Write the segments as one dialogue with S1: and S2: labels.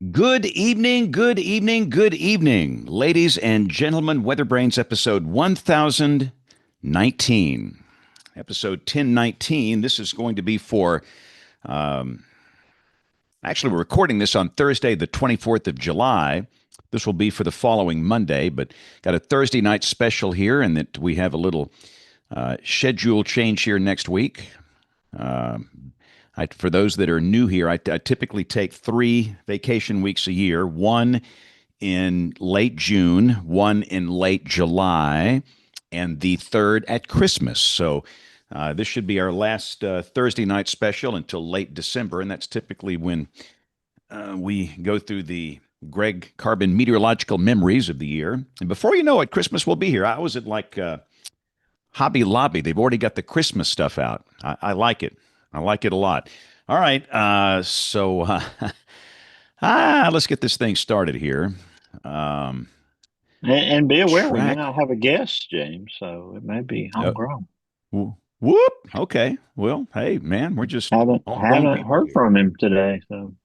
S1: Good evening, good evening, good evening, ladies and gentlemen. WeatherBrains episode 1019. Episode 1019. This is going to be for, um, actually, we're recording this on Thursday, the 24th of July. This will be for the following Monday, but got a Thursday night special here, and that we have a little schedule change here next week. For those that are new here, I typically take 3 vacation weeks a year, one in late June, one in late July, and the third at Christmas. So this should be our last Thursday night special until late December, and that's typically when we go through the Greg Carbon meteorological memories of the year. And before you know it, Christmas will be here. I was at Hobby Lobby. They've already got the Christmas stuff out. I like it. I like it a lot. All right. Let's get this thing started here. Um,
S2: And be aware, we may
S1: track.
S2: not have a guest, James, so it may be
S1: Uh,
S2: homegrown.
S1: Whoop. Okay. Well, hey, man, we're just
S2: Haven't
S1: homegrown
S2: haven't
S1: people
S2: heard
S1: here.
S2: from him today. So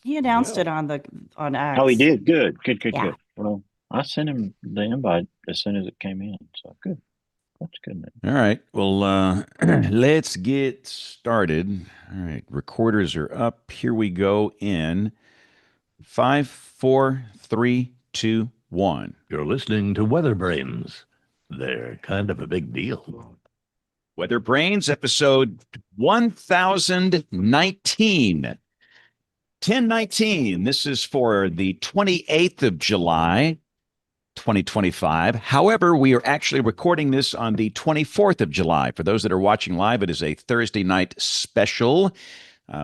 S3: He announced it
S1: Well,
S3: on
S2: oh, he
S3: X.
S2: did. Good, good, good,
S3: Yeah.
S2: good. Well, I sent him the invite as soon as it came in. So good. That's good.
S1: all right. Well, let's get started. All right. Recorders are up. Here we go in five, four, three, two, one.
S4: You're listening to WeatherBrains. They're kind of a big deal.
S1: Weather Brains, episode 1019. 1019. This is for the 28th of July, 2025. However, we are actually recording this on the 24th of July. For those that are watching live, it is a Thursday night special.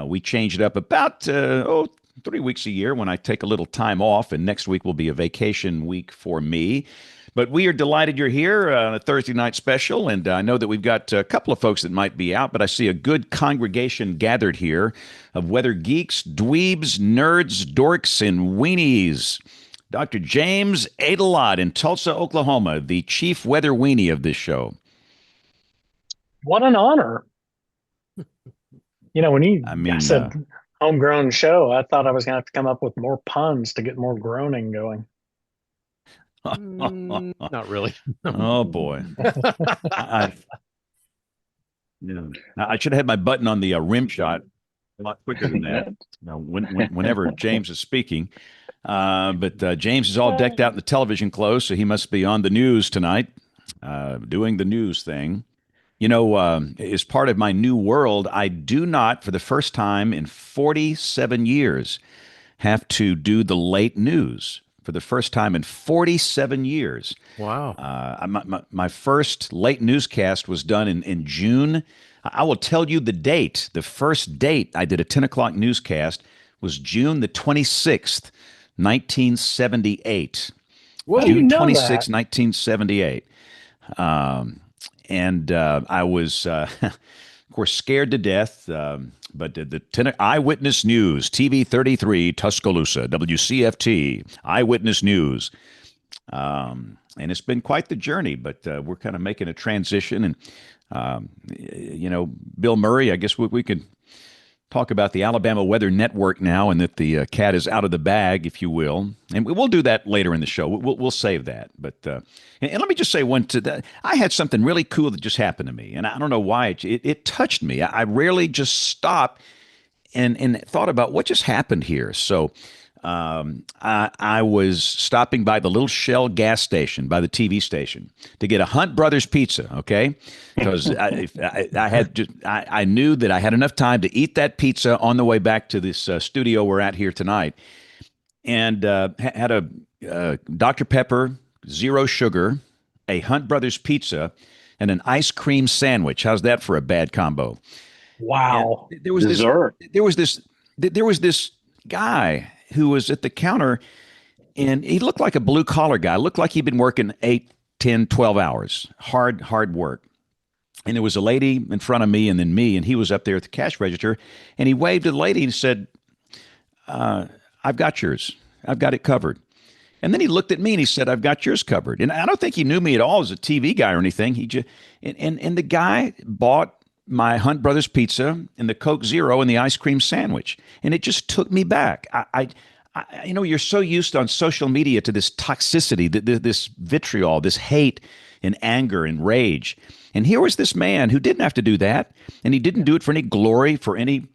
S1: We change it up about 3 weeks a year when I take a little time off, and next week will be a vacation week for me. But we are delighted you're here on a Thursday night special, and I know that we've got a couple of folks that might be out, but I see a good congregation gathered here of weather geeks, dweebs, nerds, dorks, and weenies. Dr. James Adelot in Tulsa, Oklahoma, the chief weather weenie of this show.
S5: What an honor. When
S1: I
S5: I
S1: mean,
S5: said homegrown show, I thought I was going to have to come up with more puns to get more groaning going.
S4: Not really.
S1: oh boy. I, yeah. I should have had my button on the rim shot a lot quicker than that. Whenever James is speaking. But James is all decked out in the television clothes, so he must be on the news tonight, doing the news thing. As part of my new world, I do not, for the first time in 47 years, have to do the late news. For the first time in 47 years.
S4: Wow.
S1: My first late newscast was done in June. I will tell you the date. The first date I did a 10 o'clock newscast was June the 26th, 1978.
S5: Well,
S1: June
S5: know
S1: 26th,
S5: that.
S1: 1978. I was, of course, scared to death. But the Eyewitness News, TV 33, Tuscaloosa, WCFT, Eyewitness News. And it's been quite the journey, but we're kind of making a transition. And, Bill Murray, I guess we could talk about the Alabama Weather Network now, and that the cat is out of the bag, if you will. And we'll do that later in the show. We'll save that. But and let me just say I had something really cool that just happened to me, and I don't know why it touched me. I rarely just stop and thought about what just happened here. So I was stopping by the little Shell gas station by the TV station to get a Hunt Brothers pizza, okay? Because I knew that I had enough time to eat that pizza on the way back to this studio we're at here tonight, and had a Dr. Pepper, zero sugar, a Hunt Brothers pizza, and an ice cream sandwich. How's that for a bad combo?
S5: Wow.
S1: And there was
S2: Dessert.
S1: there was this guy who was at the counter, and he looked like a blue collar guy. Looked like he'd been working 8, 10, 12 hours. Hard work. And there was a lady in front of me and then me, and he was up there at the cash register, and he waved to the lady and said, I've got yours. I've got it covered. And then he looked at me and he said, I've got yours covered. And I don't think he knew me at all as a TV guy or anything. He just and the guy bought my Hunt Brothers pizza and the Coke Zero and the ice cream sandwich, and it just took me back. You're so used on social media to this toxicity, this vitriol, this hate and anger and rage. And here was this man who didn't have to do that, and he didn't do it for any glory, for any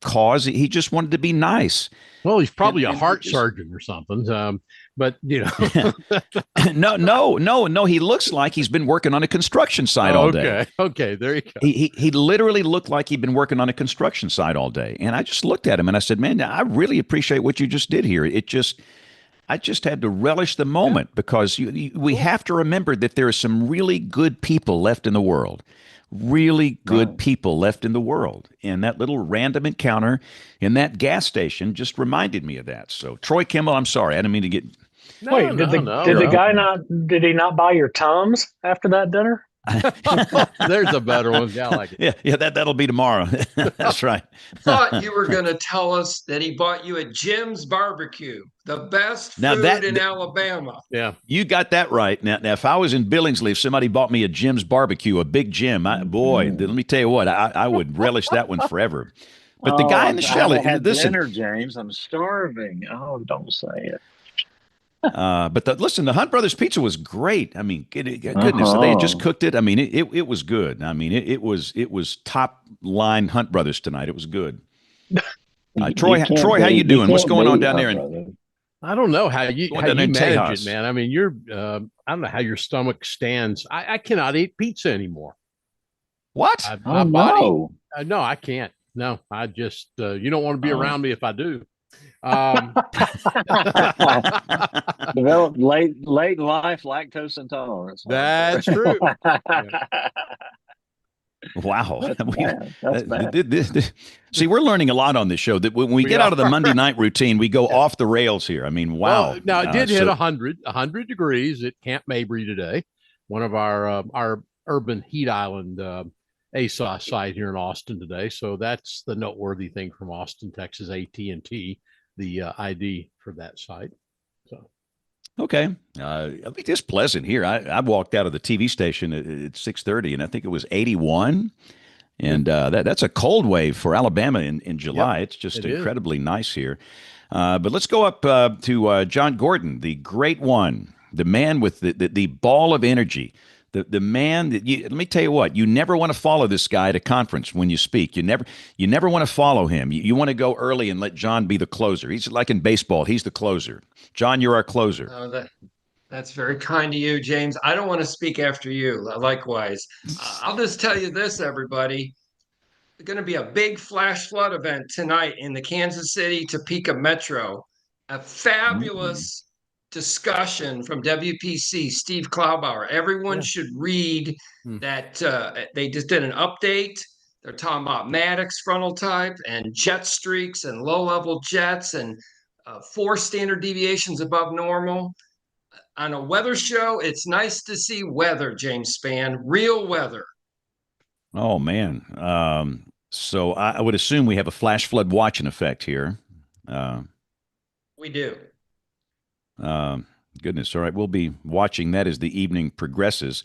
S1: cause. He just wanted to be nice.
S6: Well, he's probably a
S1: And
S6: heart surgeon or something. But
S1: No. He looks like he's been working on a construction site all day.
S6: Okay, there you go.
S1: He literally looked like he'd been working on a construction site all day. And I just looked at him and I said, man, I really appreciate what you just did here. I just had to relish the moment because we have to remember that there are some really good people left in the world. Really good people left in the world. And that little random encounter in that gas station just reminded me of that. So, Troy Kimmel, I'm sorry. I didn't mean to get...
S5: Wait, did the guy did he not buy your Tums after that dinner?
S6: There's a better one. Yeah, I like it.
S1: Yeah, that'll be tomorrow. That's right.
S7: Thought you were going to tell us that he bought you a Jim's barbecue, the best food in Alabama.
S6: Yeah,
S1: you got that right. Now, if I was in Billingsley, if somebody bought me a Jim's barbecue, a big Jim, let me tell you what, I would relish that one forever. But the guy in the shell, listen,
S2: dinner, James. I'm starving. Oh, don't say it.
S1: But the Hunt Brothers pizza was great. I mean, goodness, they had just cooked it. I mean, it was good. I mean, it was top line Hunt Brothers tonight. It was good. Troy, how you doing? What's going on down there?
S6: I don't know how you manage it, man. I mean, I don't know how your stomach stands. I cannot eat pizza anymore.
S1: What?
S6: No, I can't. No, I just you don't want to be around me if I do.
S2: Developed late in life lactose intolerance.
S6: That's true.
S1: Wow.
S2: That's bad.
S1: See, we're learning a lot on this show that when we get out of the Monday night routine, we go off the rails here. I mean, wow.
S6: Well, now it did hit 100 degrees at Camp Mabry today, one of our urban heat island ASOS site here in Austin today. So that's the noteworthy thing from Austin, Texas, AT&T. The ID for that site. So,
S1: okay, I think it's pleasant here. I walked out of the TV station at 6:30, and I think it was 81, and that's a cold wave for Alabama in July. Yep, it's just incredibly nice here. But let's go up to John Gordon, the great one, the man with the ball of energy. The man that let me tell you what, you never want to follow this guy at a conference when you speak. You never want to follow him. You want to go early and let John be the closer. He's like in baseball. He's the closer. John, you're our closer.
S7: Oh, that's very kind to you, James. I don't want to speak after you. Likewise. I'll just tell you this, everybody. There's going to be a big flash flood event tonight in the Kansas City Topeka Metro. A fabulous discussion from WPC, Steve Klaubauer. Everyone should read that they just did an update. They're talking about Maddox frontal type and jet streaks and low-level jets and 4 standard deviations above normal. On a weather show, it's nice to see weather, James Spann, real weather.
S1: Oh, man. So I would assume we have a flash flood watching effect here.
S7: We do.
S1: Goodness. All right. We'll be watching that as the evening progresses.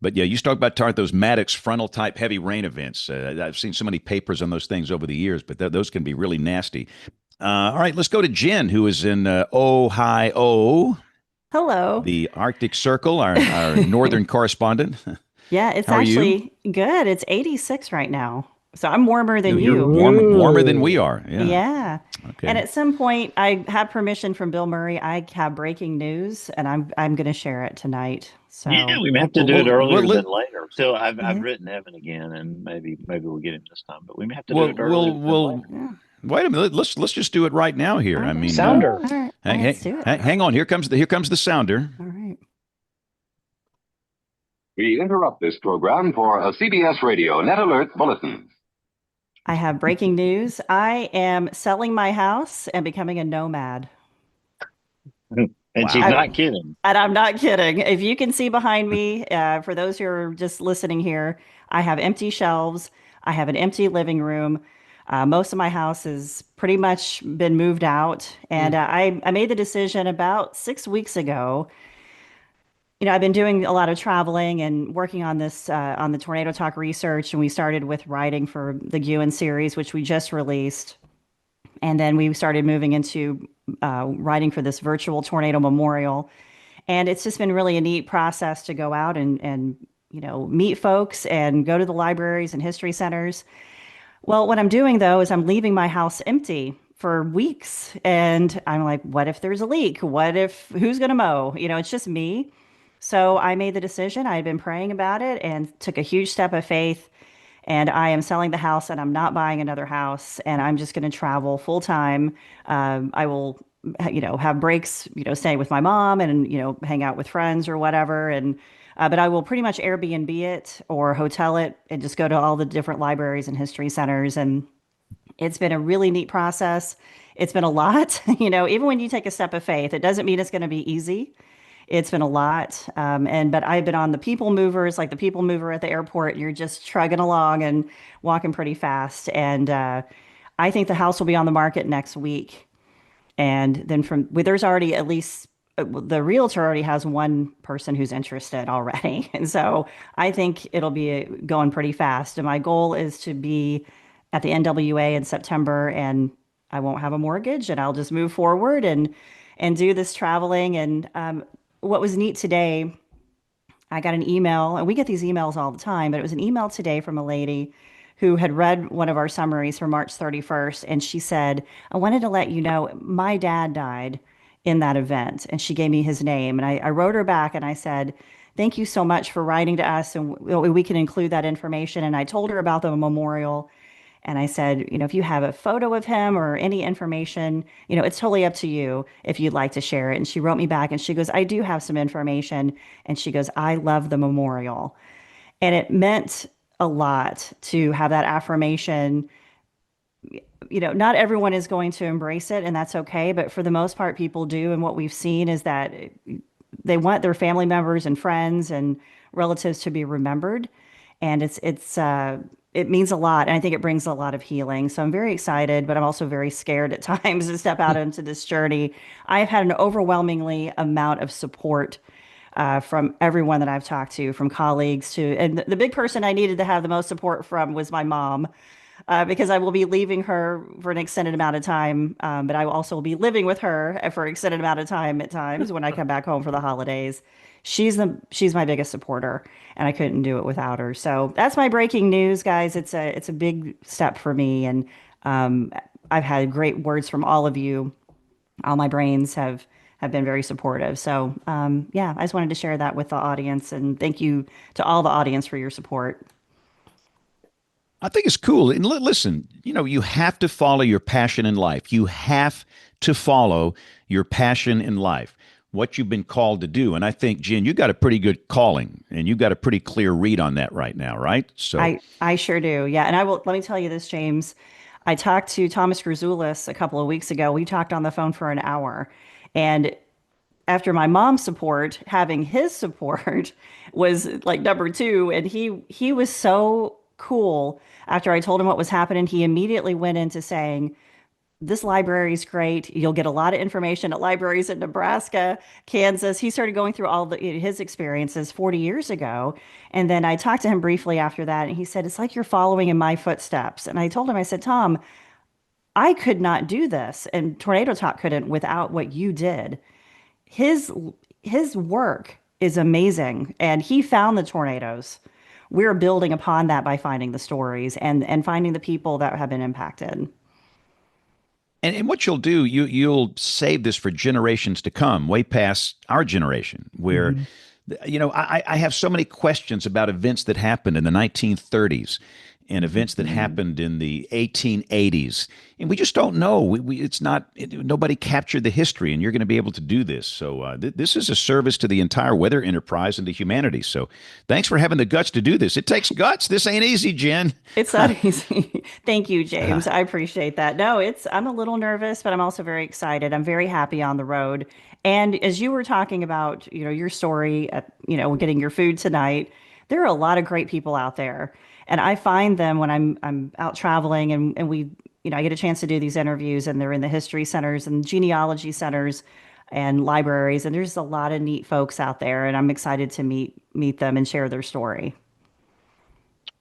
S1: But yeah, you talk about those Maddox frontal type heavy rain events. I've seen so many papers on those things over the years, but those can be really nasty. All right, let's go to Jen, who is in Ohio.
S3: Hello.
S1: The Arctic Circle, our northern correspondent.
S3: Yeah, it's actually good. It's 86 right now. So I'm warmer than
S1: You're
S3: you.
S1: warmer than we are.
S3: Yeah.
S1: Okay.
S3: And at some point, I have permission from Bill Murray. I have breaking news, and I'm going to share it tonight. So
S2: yeah, we may have to do it earlier than later. So I've written Evan again, and maybe we'll get him this time. But we may have to do it earlier.
S1: Wait a minute. Let's just do it right now here.
S3: Right.
S1: I mean,
S5: sounder.
S3: All right.
S1: Let's do it. Hang on. Here comes the sounder.
S3: All right.
S8: We interrupt this program for a CBS Radio Net Alert Bulletin.
S3: I have breaking news. I am selling my house and becoming a nomad.
S2: And she's not kidding.
S3: And I'm not kidding. If you can see behind me, for those who are just listening here, I have empty shelves. I have an empty living room. Most of my house has pretty much been moved out. And I made the decision about 6 weeks ago. I've been doing a lot of traveling and working on this on the Tornado Talk research, and we started with writing for the Ewan series, which we just released, and then we started moving into writing for this virtual tornado memorial. And it's just been really a neat process to go out and meet folks and go to the libraries and history centers. Well, what I'm doing though is I'm leaving my house empty for weeks, and I'm like, what if there's a leak? What if who's going to mow? It's just me. So I made the decision. I had been praying about it and took a huge step of faith. And I am selling the house and I'm not buying another house. And I'm just going to travel full time. I will, have breaks, staying with my mom and, hang out with friends or whatever. But I will pretty much Airbnb it or hotel it and just go to all the different libraries and history centers. And it's been a really neat process. It's been a lot, even when you take a step of faith, it doesn't mean it's going to be easy. It's been a lot. But I've been on the people movers, like the people mover at the airport. You're just trugging along and walking pretty fast. And I think the house will be on the market next week. And then there's already at least the realtor already has one person who's interested already. And so I think it'll be going pretty fast. And my goal is to be at the NWA in September, and I won't have a mortgage, and I'll just move forward and do this traveling. And what was neat today, I got an email, and we get these emails all the time, but it was an email today from a lady who had read one of our summaries for March 31st. And she said, I wanted to let you know my dad died in that event. And she gave me his name. And I wrote her back and I said, thank you so much for writing to us. And we can include that information. And I told her about the memorial. And I said, if you have a photo of him or any information, it's totally up to you if you'd like to share it. And she wrote me back and she goes, I do have some information. And she goes, I love the memorial. And it meant a lot to have that affirmation. Not everyone is going to embrace it, and that's okay. But for the most part, people do. And what we've seen is that they want their family members and friends and relatives to be remembered. And it means a lot. And I think it brings a lot of healing. So I'm very excited, but I'm also very scared at times to step out into this journey. I've had an overwhelmingly amount of support from everyone that I've talked to, from colleagues and the big person I needed to have the most support from was my mom, because I will be leaving her for an extended amount of time. But I will also be living with her for an extended amount of time at times when I come back home for the holidays. She's my biggest supporter, and I couldn't do it without her. So that's my breaking news, guys. It's a big step for me, and I've had great words from all of you. All my brains have been very supportive. So I just wanted to share that with the audience, and thank you to all the audience for your support.
S1: I think it's cool. And listen, you have to follow your passion in life. You have to follow your passion in life, what you've been called to do. And I think, Jen, you got a pretty good calling, and you got a pretty clear read on that right now, right? So
S3: I sure do. Yeah. And let me tell you this, James. I talked to Thomas Grzoulis a couple of weeks ago. We talked on the phone for an hour. And after my mom's support, having his support was like number two. And he was so cool. After I told him what was happening, he immediately went into saying, this library is great. You'll get a lot of information at libraries in Nebraska, Kansas. He started going through all his experiences 40 years ago. And then I talked to him briefly after that, and he said, it's like you're following in my footsteps. And I told him, I said, Tom, I could not do this, and Tornado Talk couldn't without what you did. His work is amazing, and he found the tornadoes. We're building upon that by finding the stories and finding the people that have been impacted.
S1: And what you'll do, you'll save this for generations to come, way past our generation, where, I have so many questions about events that happened in the 1930s and events that happened in the 1880s. And we just don't know. Nobody captured the history, and you're going to be able to do this. So this is a service to the entire weather enterprise and to humanity. So thanks for having the guts to do this. It takes guts. This ain't easy, Jen.
S3: It's not easy. Thank you, James. I appreciate that. No, I'm a little nervous, but I'm also very excited. I'm very happy on the road. And as you were talking about, your story, getting your food tonight, there are a lot of great people out there. And I find them when I'm out traveling and we, I get a chance to do these interviews, and they're in the history centers and genealogy centers. and libraries. And there's a lot of neat folks out there, and I'm excited to meet them and share their story.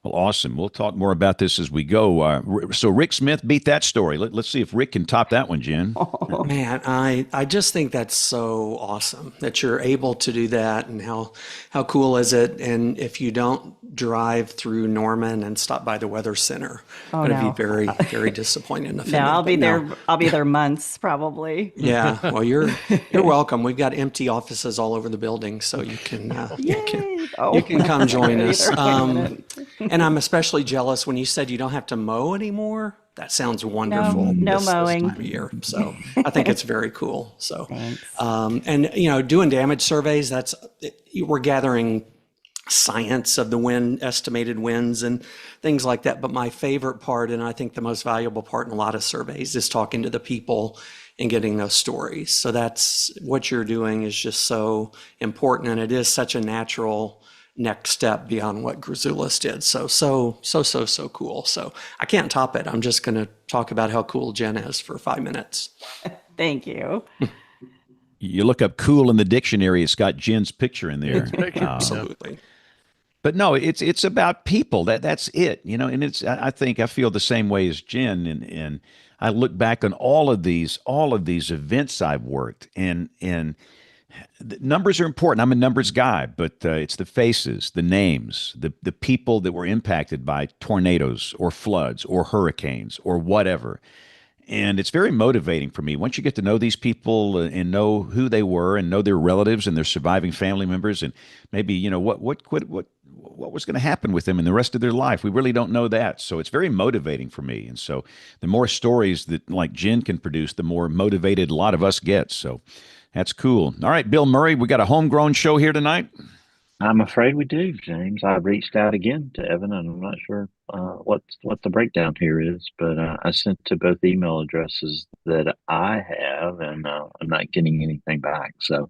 S1: Well, awesome. We'll talk more about this as we go. So Rick Smith beat that story. Let's see if Rick can top that one, Jen.
S9: Man, I just think that's so awesome that you're able to do that, and how cool is it? And if you don't drive through Norman and stop by the Weather Center, it'd be very, very disappointing.
S3: No, I'll be there. I'll be there months probably.
S9: Yeah, well, you're welcome. We've got empty offices all over the building, so you can you can come join us. And I'm especially jealous when you said you don't have to mow anymore. That sounds wonderful.
S3: No mowing.
S9: This time of year. So I think it's very cool. So, and doing damage surveys, we're gathering science of the wind, estimated winds and things like that. But my favorite part, and I think the most valuable part in a lot of surveys, is talking to the people and getting those stories. So that's what you're doing is just so important. And it is such a natural next step beyond what Grisoulas did. So cool. So I can't top it. I'm just going to talk about how cool Jen is for 5 minutes.
S3: Thank you.
S1: You look up cool in the dictionary, it's got Jen's picture in there.
S9: Absolutely.
S1: But no, it's about people. That's it, and I feel the same way as Jen. And I look back on all of these events I've worked, and the numbers are important. I'm a numbers guy, but it's the faces, the names, the people that were impacted by tornadoes or floods or hurricanes or whatever. And it's very motivating for me. Once you get to know these people and know who they were and know their relatives and their surviving family members, and maybe what was going to happen with them in the rest of their life, we really don't know that. So it's very motivating for me. And so the more stories that like Jen can produce, the more motivated a lot of us get. So that's cool. All right, Bill Murray, we got a homegrown show here tonight.
S2: I'm afraid we do, James. I reached out again to Evan, and I'm not sure what the breakdown here is, but I sent to both email addresses that I have, and I'm not getting anything back. So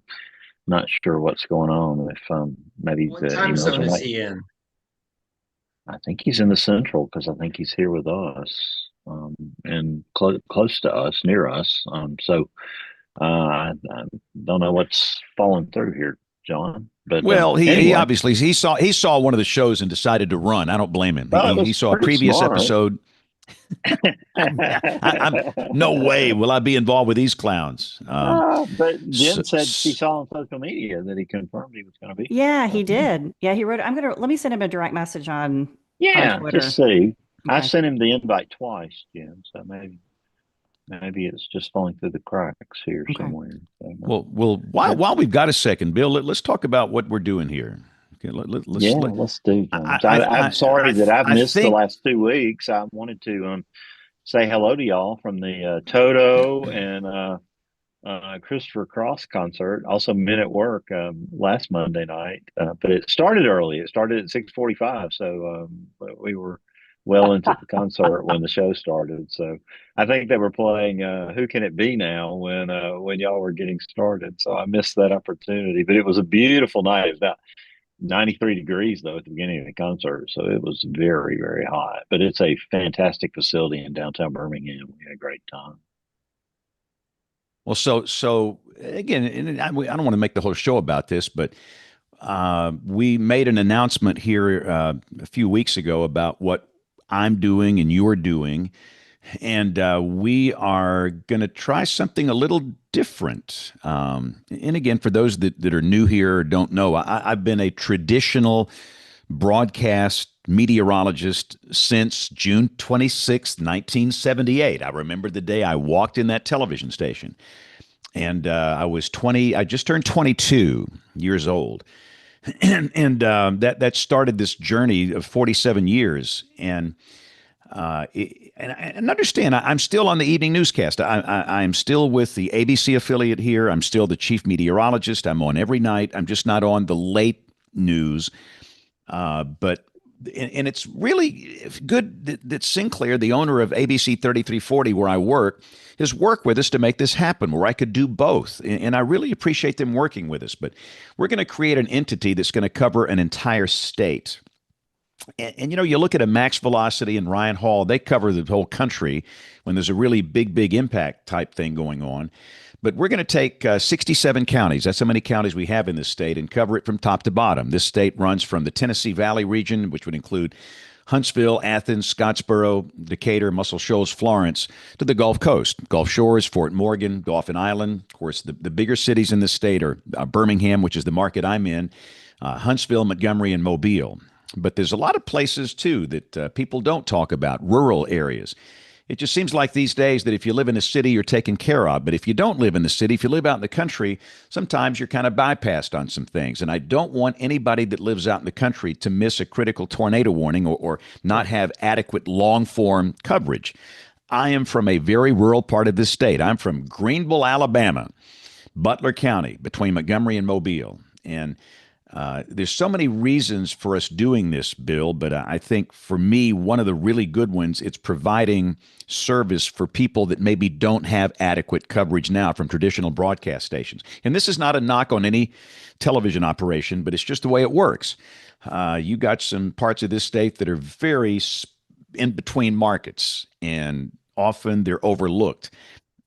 S2: not sure what's going on. If maybe
S7: What
S2: the
S7: time
S2: emails
S7: zone
S2: are
S7: is
S2: like,
S7: he in?
S2: I think he's in the central because I think he's here with us and close to us, near us. So I don't know what's falling through here, John. But
S1: well, he
S2: anyway.
S1: obviously he saw one of the shows and decided to run. I don't blame him.
S2: Well,
S1: he saw a previous episode. No way will I be involved with these clowns.
S2: But Jen said she saw on social media that he confirmed he was going to be.
S3: Yeah, he did. Yeah, he wrote. Let me send him a direct message on.
S2: Yeah,
S3: on Twitter.
S2: just see. Okay. I sent him the invite twice, Jen. So maybe it's just falling through the cracks here somewhere. So,
S1: well, while we've got a second, Bill, let's talk about what we're doing here. Okay,
S2: let's do. I'm sorry that I've missed the last 2 weeks. I wanted to say hello to y'all from the Toto and Christopher Cross concert. Also, Men at Work last Monday night, but it started early. It started at 6:45, so we were well into the concert when the show started. So I think they were playing Who Can It Be Now when y'all were getting started. So I missed that opportunity, but it was a beautiful night. It was about 93 degrees though at the beginning of the concert. So it was very, very hot, but it's a fantastic facility in downtown Birmingham. We had a great time.
S1: Well, so again, and I don't want to make the whole show about this, but we made an announcement here a few weeks ago about what I'm doing and you're doing. And we are going to try something a little different. And again, for those that are new here or don't know, I've been a traditional broadcast meteorologist since June 26, 1978. I remember the day I walked in that television station. And I was 20. I just turned 22 years old. And that started this journey of 47 years. And understand, I'm still on the evening newscast. I'm still with the ABC affiliate here. I'm still the chief meteorologist. I'm on every night. I'm just not on the late news. But it's really good that Sinclair, the owner of ABC 3340, where I work, has worked with us to make this happen, where I could do both. And I really appreciate them working with us. But we're going to create an entity that's going to cover an entire state. And you know, you look at a Max Velocity and Ryan Hall, they cover the whole country when there's a really big impact type thing going on. But we're going to take 67 counties. That's how many counties we have in this state, and cover it from top to bottom. This state runs from the Tennessee Valley region, which would include Huntsville, Athens, Scottsboro, Decatur, Muscle Shoals, Florence, to the Gulf Coast, Gulf Shores, Fort Morgan, Dauphin Island. Of course, the bigger cities in this state are Birmingham, which is the market I'm in, Huntsville, Montgomery, and Mobile. But there's a lot of places, too, that people don't talk about, rural areas. It just seems like these days that if you live in a city, you're taken care of. But if you don't live in the city, if you live out in the country, sometimes you're kind of bypassed on some things. And I don't want anybody that lives out in the country to miss a critical tornado warning or not have adequate long-form coverage. I am from a very rural part of this state. I'm from Greenville, Alabama, Butler County, between Montgomery and Mobile. And there's so many reasons for us doing this, Bill, but I think for me, one of the really good ones, it's providing service for people that maybe don't have adequate coverage now from traditional broadcast stations. And this is not a knock on any television operation, but it's just the way it works. You got some parts of this state that are very in between markets, and often they're overlooked.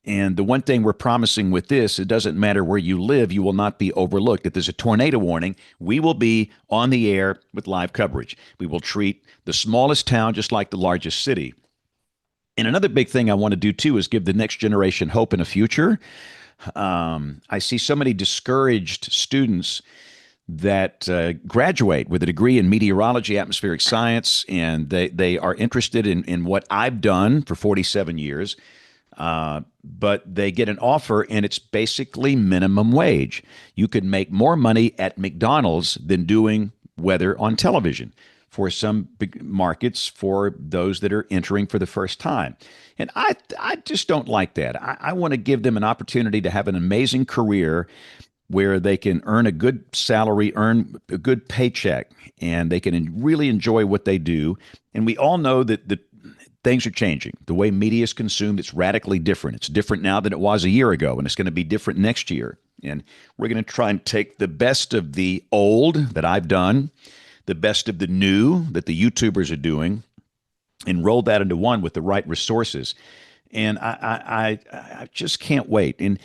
S1: And the one thing we're promising with this, it doesn't matter where you live, you will not be overlooked. If there's a tornado warning, we will be on the air with live coverage. We will treat the smallest town just like the largest city. And another big thing I want to do, too, is give the next generation hope in a future. I see so many discouraged students that graduate with a degree in meteorology, atmospheric science, and they are interested in what I've done for 47 years. But they get an offer, and it's basically minimum wage. You could make more money at McDonald's than doing weather on television for some big markets for those that are entering for the first time. And I just don't like that. I want to give them an opportunity to have an amazing career where they can earn a good salary, earn a good paycheck, and they can really enjoy what they do. And we all know that things are changing. The way media is consumed, it's radically different. It's different now than it was a year ago, and it's going to be different next year. And we're going to try and take the best of the old that I've done, the best of the new that the YouTubers are doing, and roll that into one with the right resources. And I just can't wait. And,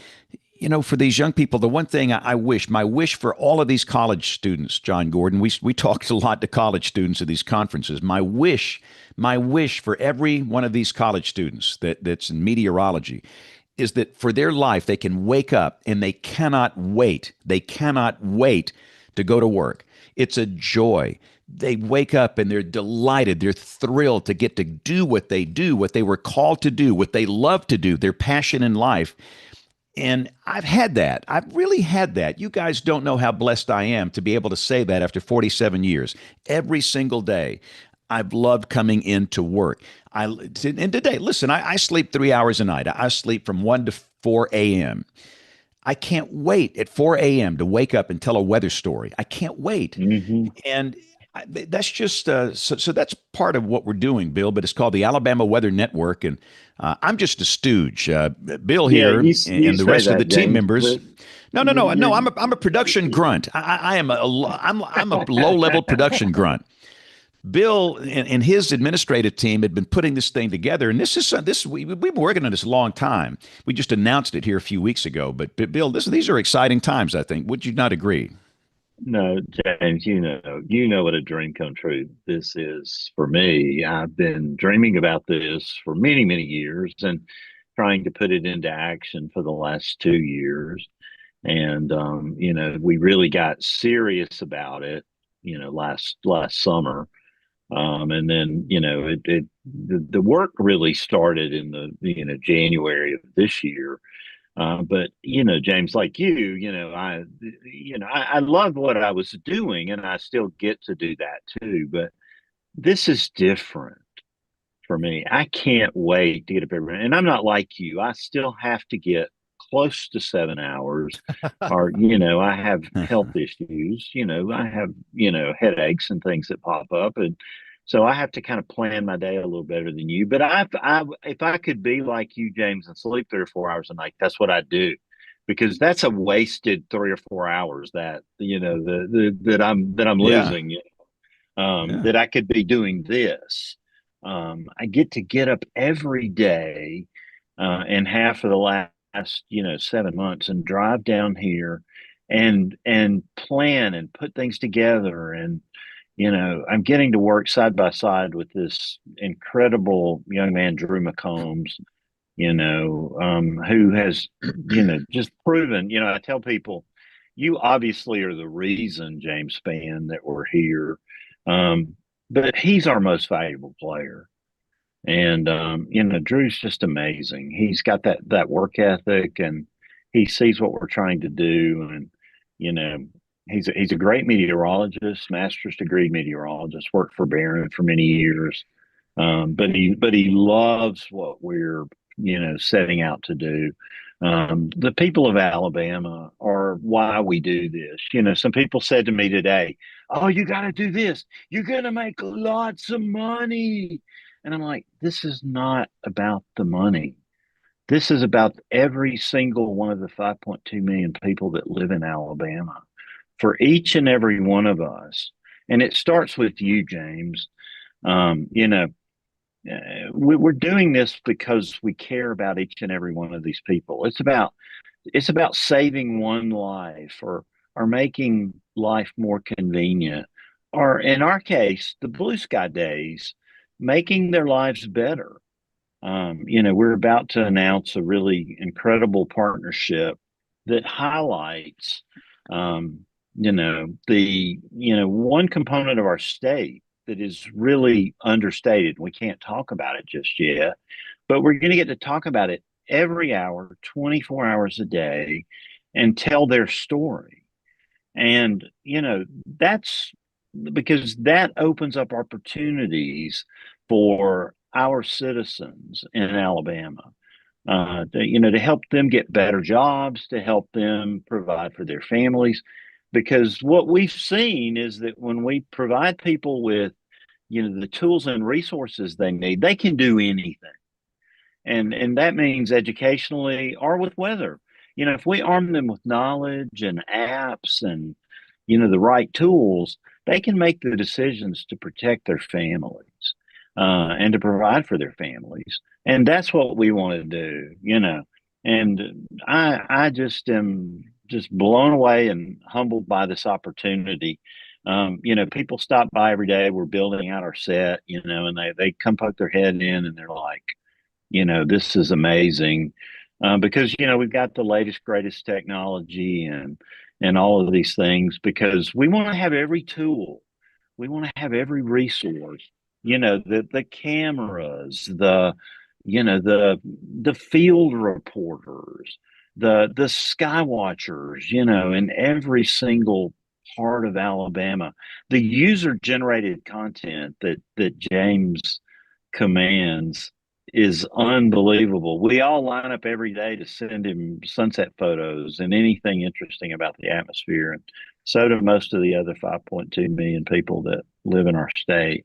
S1: you know, for these young people, the one thing my wish for all of these college students, John Gordon, we talked a lot to college students at these conferences. My wish for every one of these college students that's in meteorology is that for their life, they can wake up and they cannot wait. They cannot wait to go to work. It's a joy. They wake up and they're delighted. They're thrilled to get to do what they do, what they were called to do, what they love to do, their passion in life. And I've had that. I've really had that. You guys don't know how blessed I am to be able to say that after 47 years. Every single day, I've loved coming into work. And today, listen, I sleep 3 hours a night. I sleep from 1 to 4 a.m. I can't wait at 4 a.m. to wake up and tell a weather story. I can't wait. Mm-hmm. And that's just so that's part of what we're doing, Bill, but it's called the Alabama Weather Network. And I'm just a stooge. Bill here and the rest of the team members. No. I'm a production grunt. I'm a low-level production grunt. Bill and his administrative team had been putting this thing together, and we've been working on this a long time. We just announced it here a few weeks ago. But Bill, these are exciting times, I think. Would you not agree?
S2: No, James, you know what a dream come true this is for me. I've been dreaming about this for many, many years and trying to put it into action for the last 2 years. And we really got serious about it, last summer. And then, the work really started in the January of this year. But James, like I love what I was doing, and I still get to do that too. But this is different for me. I can't wait to get up every. And I'm not like you. I still have to get close to 7 hours, or I have health issues. I have headaches and things that pop up, and so I have to kind of plan my day a little better than you. But if I could be like you, James, and sleep 3 or 4 hours a night, that's what I do, because that's a wasted 3 or 4 hours that I'm losing. that I could be doing this. I get up every day, and half of the last 7 months, and drive down here and plan and put things together. And I'm getting to work side by side with this incredible young man, Drew McCombs, who has, just proven, I tell people, you obviously are the reason, James Spann, that we're here. But he's our most valuable player. And, Drew's just amazing. He's got that work ethic, and he sees what we're trying to do. And, he's a great meteorologist, master's degree meteorologist, worked for Barron for many years. But he loves what we're, setting out to do. The people of Alabama are why we do this. Some people said to me today, "Oh, you got to do this. You're going to make lots of money." And I'm like, this is not about the money. This is about every single one of the 5.2 million people that live in Alabama. For each and every one of us. And it starts with you, James. We're doing this because we care about each and every one of these people. It's about saving one life, or making life more convenient, or in our case, the blue sky days, making their lives better. We're about to announce a really incredible partnership that highlights, one component of our state that is really understated. We can't talk about it just yet, but we're going to get to talk about it every hour, 24 hours a day, and tell their story. And, that's because that opens up opportunities for our citizens in Alabama, to help them get better jobs, to help them provide for their families. Because what we've seen is that when we provide people with, the tools and resources they need, they can do anything. And that means educationally or with weather. If we arm them with knowledge and apps and, the right tools, they can make the decisions to protect their families, and to provide for their families. And that's what we want to do, And I just am just blown away and humbled by this opportunity. People stop by every day. We're building out our set, and they come poke their head in, and they're like, this is amazing. Because, we've got the latest, greatest technology and all of these things, because we want to have every tool. We want to have every resource, the cameras, the field reporters, the sky watchers, in every single part of Alabama, the user generated content that James commands is unbelievable. We all line up every day to send him sunset photos and anything interesting about the atmosphere. And so do most of the other 5.2 million people that live in our state.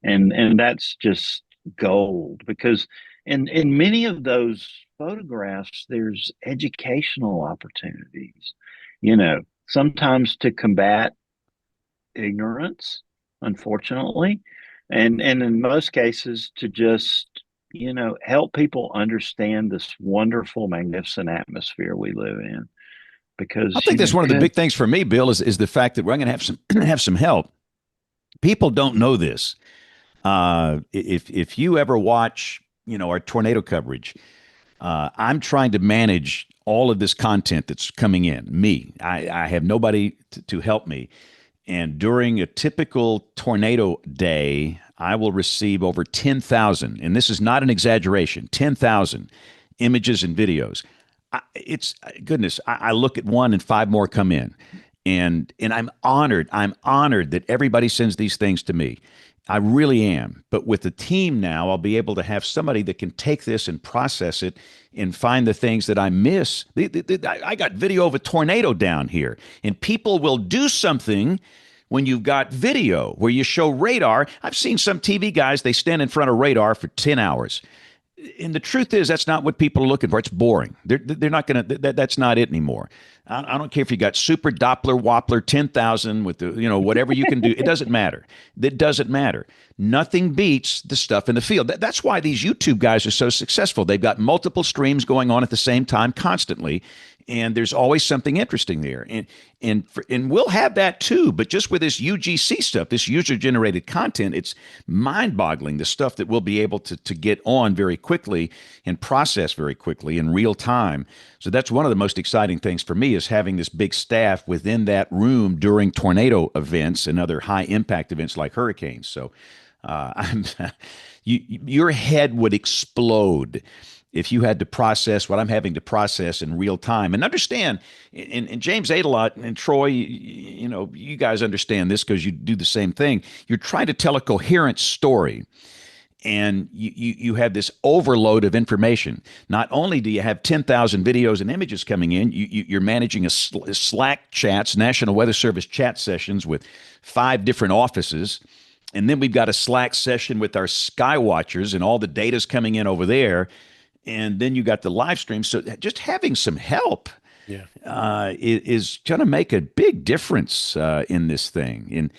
S2: And that's just gold, because in many of those photographs, there's educational opportunities, sometimes to combat ignorance, unfortunately, and in most cases to just, help people understand this wonderful, magnificent atmosphere we live in. Because
S1: I think that's one of the big things for me, Bill, is the fact that we're going to have some help. People don't know this. If you ever watch, our tornado coverage, I'm trying to manage all of this content that's coming in. I have nobody to help me. And during a typical tornado day, I will receive over 10,000, and this is not an exaggeration, 10,000 images and videos. I look at one and 5 more come in. And I'm honored. I'm honored that everybody sends these things to me. I really am. But with the team now, I'll be able to have somebody that can take this and process it and find the things that I miss. I got video of a tornado down here, and people will do something when you've got video where you show radar. I've seen some TV guys, they stand in front of radar for 10 hours. And the truth is, that's not what people are looking for. It's boring. They're not going to. That's not it anymore. I don't care if you got super Doppler Woppler 10,000 with the whatever you can do. It doesn't matter. It doesn't matter. Nothing beats the stuff in the field. That's why these YouTube guys are so successful. They've got multiple streams going on at the same time constantly, and there's always something interesting there. And we'll have that too, but just with this UGC stuff, this user-generated content, it's mind-boggling the stuff that we'll be able to get on very quickly and process very quickly in real time. So that's one of the most exciting things for me, is having this big staff within that room during tornado events and other high-impact events like hurricanes. So your head would explode if you had to process what I'm having to process in real time. And understand, and James Adelot and Troy, you guys understand this because you do the same thing. You're trying to tell a coherent story, and you have this overload of information. Not only do you have 10,000 videos and images coming in, you're managing a Slack chats, National Weather Service chat sessions with 5 different offices. And then we've got a Slack session with our sky watchers, and all the data's coming in over there. And then you got the live stream. So just having some help is going to make a big difference in this thing.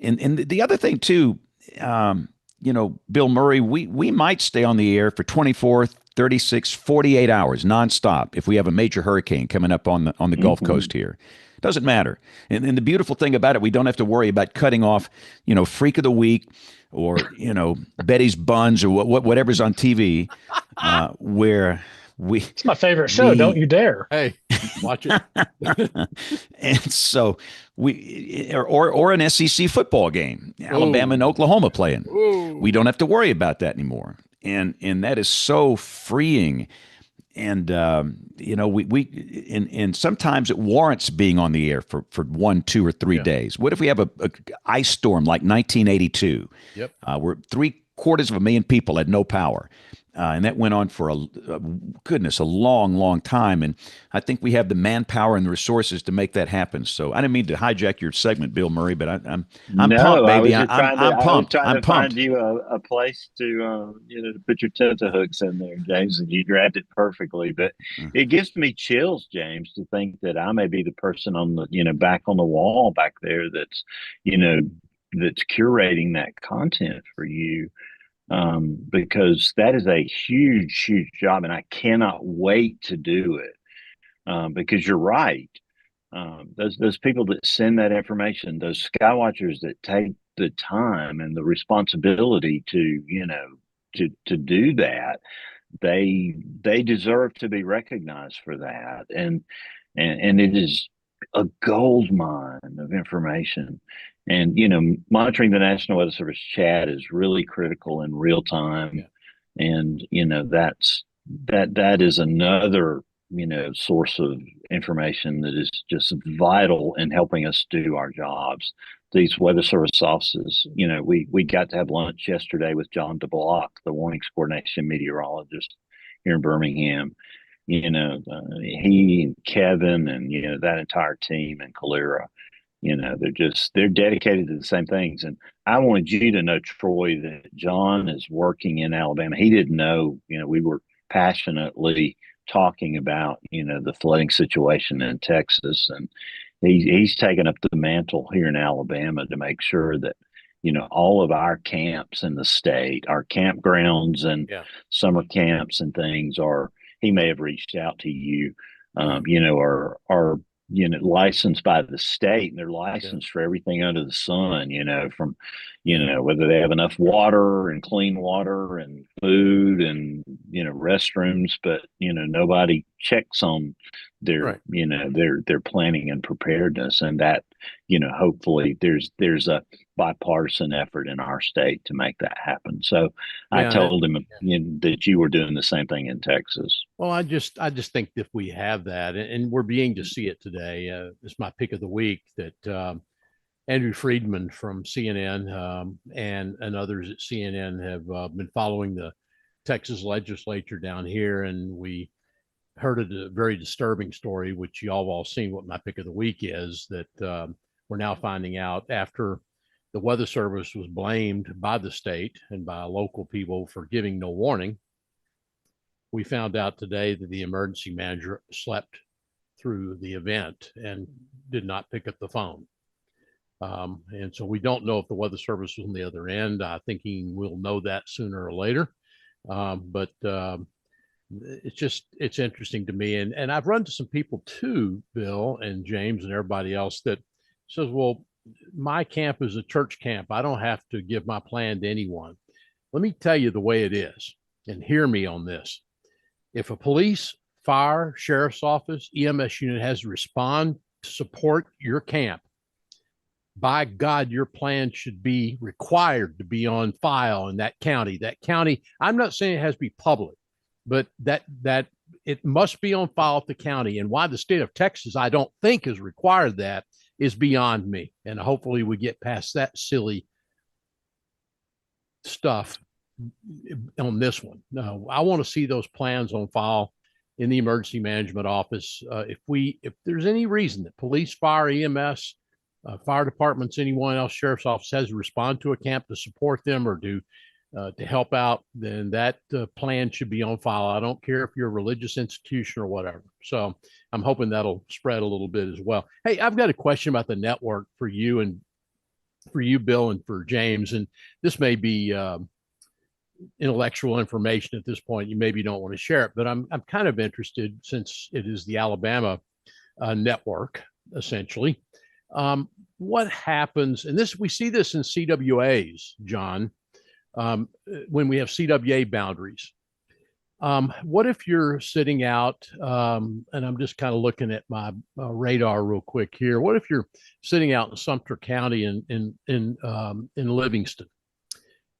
S1: And the other thing too, Bill Murray, we might stay on the air for 24, 36, 48 hours nonstop if we have a major hurricane coming up on the Gulf Coast here. Doesn't matter. And the beautiful thing about it, we don't have to worry about cutting off, Freak of the Week or, Betty's Buns or whatever's on TV, where
S5: it's my favorite show. Don't you dare.
S6: Hey, watch it.
S1: And so or an SEC football game, Alabama and Oklahoma playing.
S6: Ooh.
S1: We don't have to worry about that anymore. And that is so freeing. And and sometimes it warrants being on the air for 1, 2, or 3 days. What if we have a ice storm like 1982?
S6: Yep.
S1: Where 750,000 people had no power. And that went on for a long, long time. And I think we have the manpower and the resources to make that happen. So I didn't mean to hijack your segment, Bill Murray, but I'm pumped, baby. I'm pumped.
S2: I'm trying to find you a place to to put your tenterhooks in there, James, and you grabbed it perfectly. But it gives me chills, James, to think that I may be the person on the back on the wall back there that's curating that content for you. Because that is a huge, huge job, and I cannot wait to do it. Because you're right. Those people that send that information, those skywatchers that take the time and the responsibility to do that, they deserve to be recognized for that. And it is a gold mine of information. And, monitoring the National Weather Service chat is really critical in real time. Yeah. And, that is another, source of information that is just vital in helping us do our jobs. These Weather Service offices, we got to have lunch yesterday with John DeBlock, the Warnings Coordination meteorologist here in Birmingham. He and Kevin and, that entire team and Calera. They're dedicated to the same things. And I wanted you to know, Troy, that John is working in Alabama. He didn't know, we were passionately talking about, the flooding situation in Texas. And he's taken up the mantle here in Alabama to make sure that, all of our camps in the state, our campgrounds and summer camps and things he may have reached out to you, are licensed by the state, and they're licensed for everything under the sun, from, whether they have enough water and clean water and food and, restrooms, but, nobody checks on their, their planning and preparedness. And that, hopefully there's a bipartisan effort in our state to make that happen. So I told him that you were doing the same thing in Texas.
S6: Well, I just think if we have that, and we're beginning to see it today, it's my pick of the week that Andrew Friedman from CNN and others at CNN have been following the Texas legislature down here, and we heard a very disturbing story, which y'all have all seen what my pick of the week is, that we're now finding out after the Weather Service was blamed by the state and by local people for giving no warning. we found out today that the emergency manager slept through the event and did not pick up the phone. And so we don't know if the weather service was on the other end. I'm thinking we'll know that sooner or later. But it's interesting to me. And I've run to some people too, Bill and James and everybody else, that says, well, my camp is a church camp. I don't have to give my plan to anyone. Let me tell you the way it is, and hear me on this. If a police, fire, sheriff's office, EMS unit has to respond to support your camp, by God, your plan should be required to be on file in that county. That county, I'm not saying it has to be public, but that it must be on file at the county. And why the state of Texas, I don't think, has required that is beyond me. And hopefully we get past that silly stuff on this one. No, I want to see those plans on file in the emergency management office. If there's any reason that police, fire, EMS, fire departments, anyone else, sheriff's office has to respond to a camp to support them or to help out, then that plan should be on file. I don't care if you're a religious institution or whatever. So I'm hoping that'll spread a little bit as well. Hey, I've got a question about the network for you, Bill, and for James. And this may be intellectual information at this point. You maybe don't want to share it, but I'm kind of interested, since it is the Alabama network, essentially. What happens, and we see this in CWAs, John, when we have CWA boundaries. What if you're sitting out, and I'm just kind of looking at my radar real quick here. What if you're sitting out in Sumter County in Livingston,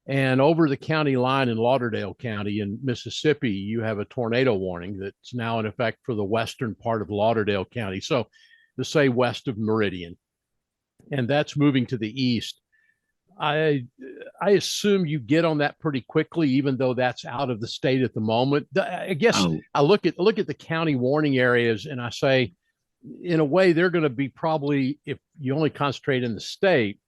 S6: and over the county line in Lauderdale County in Mississippi, you have a tornado warning that's now in effect for the western part of Lauderdale County. So to say west of Meridian, and that's moving to the east. I assume you get on that pretty quickly, even though that's out of the state at the moment. I guess I look at the county warning areas, and I say, in a way, they're going to be probably, if you only concentrate in the state,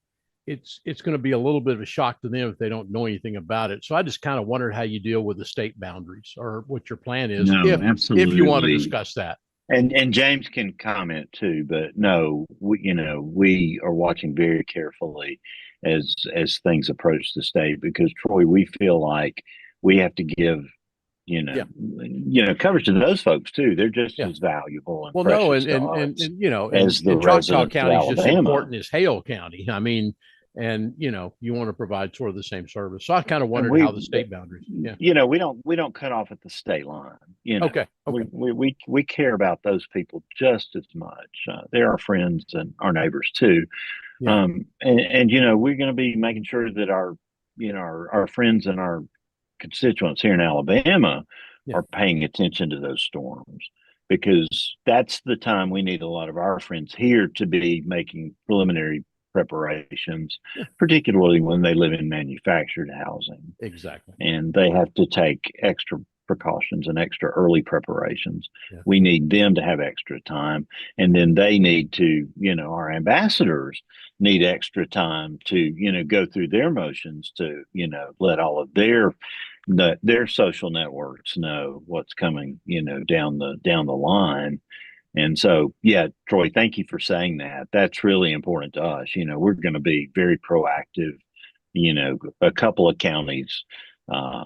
S6: it's going to be a little bit of a shock to them if they don't know anything about it. So I just kind of wondered how you deal with the state boundaries, or what your plan is, if you want to discuss that.
S2: And James can comment too, but no, we are watching very carefully as things approach the state, because Troy, we feel like we have to give coverage to those folks too. They're just as valuable and precious as the
S6: Choctaw County is just as
S2: Alabama.
S6: important as Hale County. I mean, and you want to provide sort of the same service. So I kind of wondered how the state boundaries. Yeah.
S2: We don't cut off at the state line.
S6: Okay.
S2: We care about those people just as much. They're our friends and our neighbors too. Yeah. And we're going to be making sure that our friends and our constituents here in Alabama are paying attention to those storms, because that's the time we need a lot of our friends here to be making preliminary preparations, particularly when they live in manufactured housing.
S6: Exactly.
S2: And they have to take extra precautions and extra early preparations. Yeah. We need them to have extra time. And then they need to, our ambassadors need extra time to, go through their motions to, let all of their social networks know what's coming, down the line. And so, Troy, thank you for saying that. That's really important to us. We're going to be very proactive, a couple of counties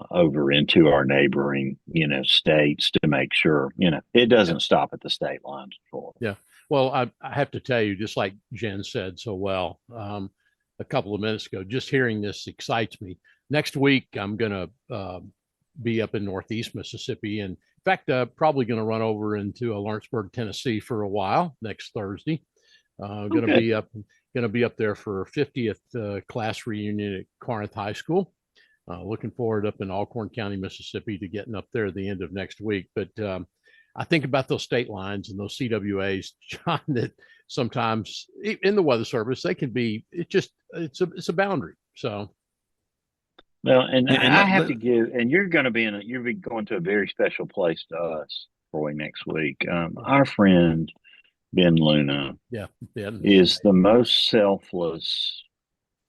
S2: over into our neighboring, states to make sure, it doesn't stop at the state lines, Troy.
S6: Yeah. Well, I have to tell you, just like Jen said so well a couple of minutes ago, just hearing this excites me. Next week, I'm going to be up in Northeast Mississippi, and in fact, probably going to run over into Lawrenceburg, Tennessee for a while next Thursday. Going to be up there for 50th class reunion at Corinth High School. Looking forward up in Alcorn County, Mississippi, to getting up there at the end of next week. But I think about those state lines and those CWAs, John, that sometimes in the Weather Service, they can be, it's a boundary. So.
S2: Well, and I have to give, and you're going to be going to a very special place to us, Troy, next week. Our friend Ben Luna is the most selfless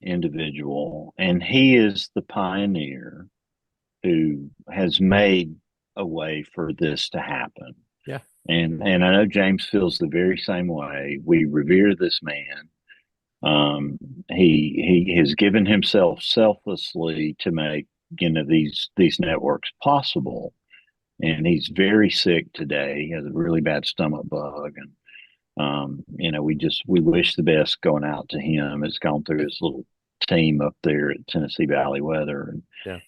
S2: individual, and he is the pioneer who has made a way for this to happen.
S6: Yeah.
S2: And I know James feels the very same way. We revere this man. He has given himself selflessly to make, these networks possible. And he's very sick today. He has a really bad stomach bug, and we wish the best going out to him. It's gone through his little team up there at Tennessee Valley Weather, and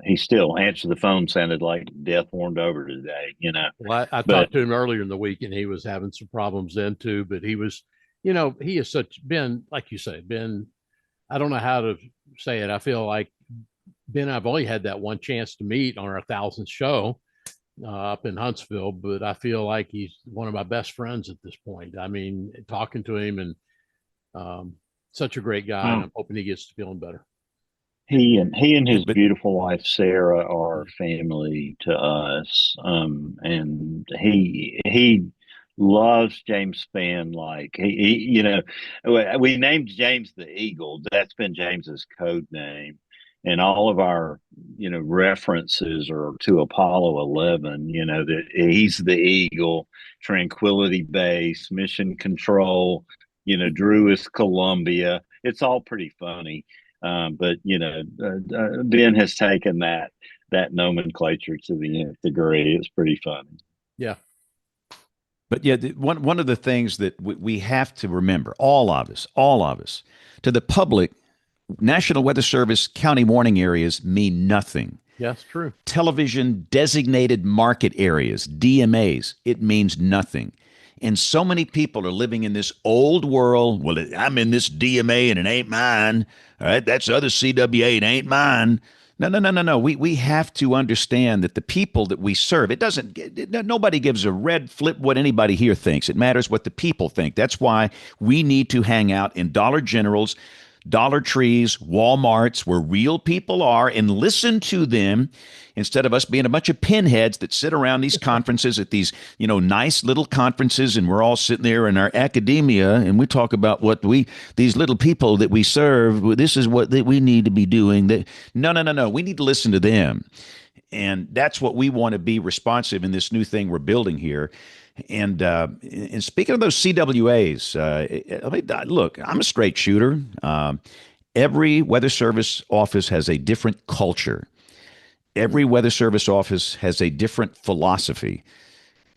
S2: he still answered the phone, sounded like death warmed over today.
S6: Well, I talked to him earlier in the week, and he was having some problems then too. But he was, he has been, like you say, I don't know how to say it. I feel like Ben, I've only had that one chance to meet on our 1000th show up in Huntsville, but I feel like he's one of my best friends at this point. I mean, talking to him, and such a great guy, and I'm hoping he gets to feeling better.
S2: He and his beautiful wife Sarah are family to us, and he loves James Spann. Like we named James the Eagle. That's been James's code name. And all of our, references are to Apollo 11, that he's the Eagle, Tranquility Base, Mission Control, Drew is Columbia. It's all pretty funny. But Ben has taken that nomenclature to the nth degree. It's pretty funny.
S6: Yeah.
S1: But yeah, one of the things that we have to remember, all of us, to the public, National Weather Service county warning areas mean nothing.
S6: Yes, true.
S1: Television designated market areas, DMAs, it means nothing. And so many people are living in this old world. Well, I'm in this DMA and it ain't mine. All right, that's other CWA, it ain't mine. No. We have to understand that the people that we serve, nobody gives a red flip what anybody here thinks. It matters what the people think. That's why we need to hang out in Dollar Generals, Dollar Trees, Walmarts, where real people are, and listen to them instead of us being a bunch of pinheads that sit around these conferences at these, nice little conferences, and we're all sitting there in our academia, and we talk about these little people that we serve, this is what we need to be doing. No. We need to listen to them. And that's what we want to be responsive in this new thing we're building here. And speaking of those CWAs, look, I'm a straight shooter. Every Weather Service office has a different culture. Every Weather Service office has a different philosophy.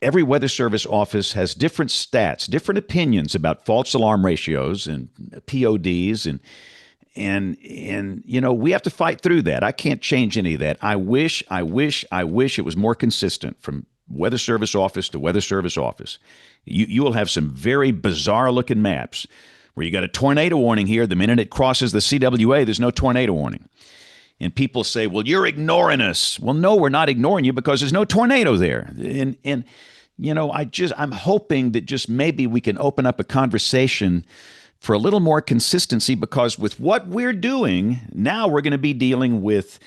S1: Every Weather Service office has different stats, different opinions about false alarm ratios and PODs, and we have to fight through that. I can't change any of that. I wish it was more consistent from Weather Service office to Weather Service office. You will have some very bizarre looking maps where you got a tornado warning here. The minute it crosses the CWA, there's no tornado warning. And people say, well, you're ignoring us. Well, no, we're not ignoring you because there's no tornado there. And I'm hoping that just maybe we can open up a conversation for a little more consistency, because with what we're doing now, we're going to be dealing with,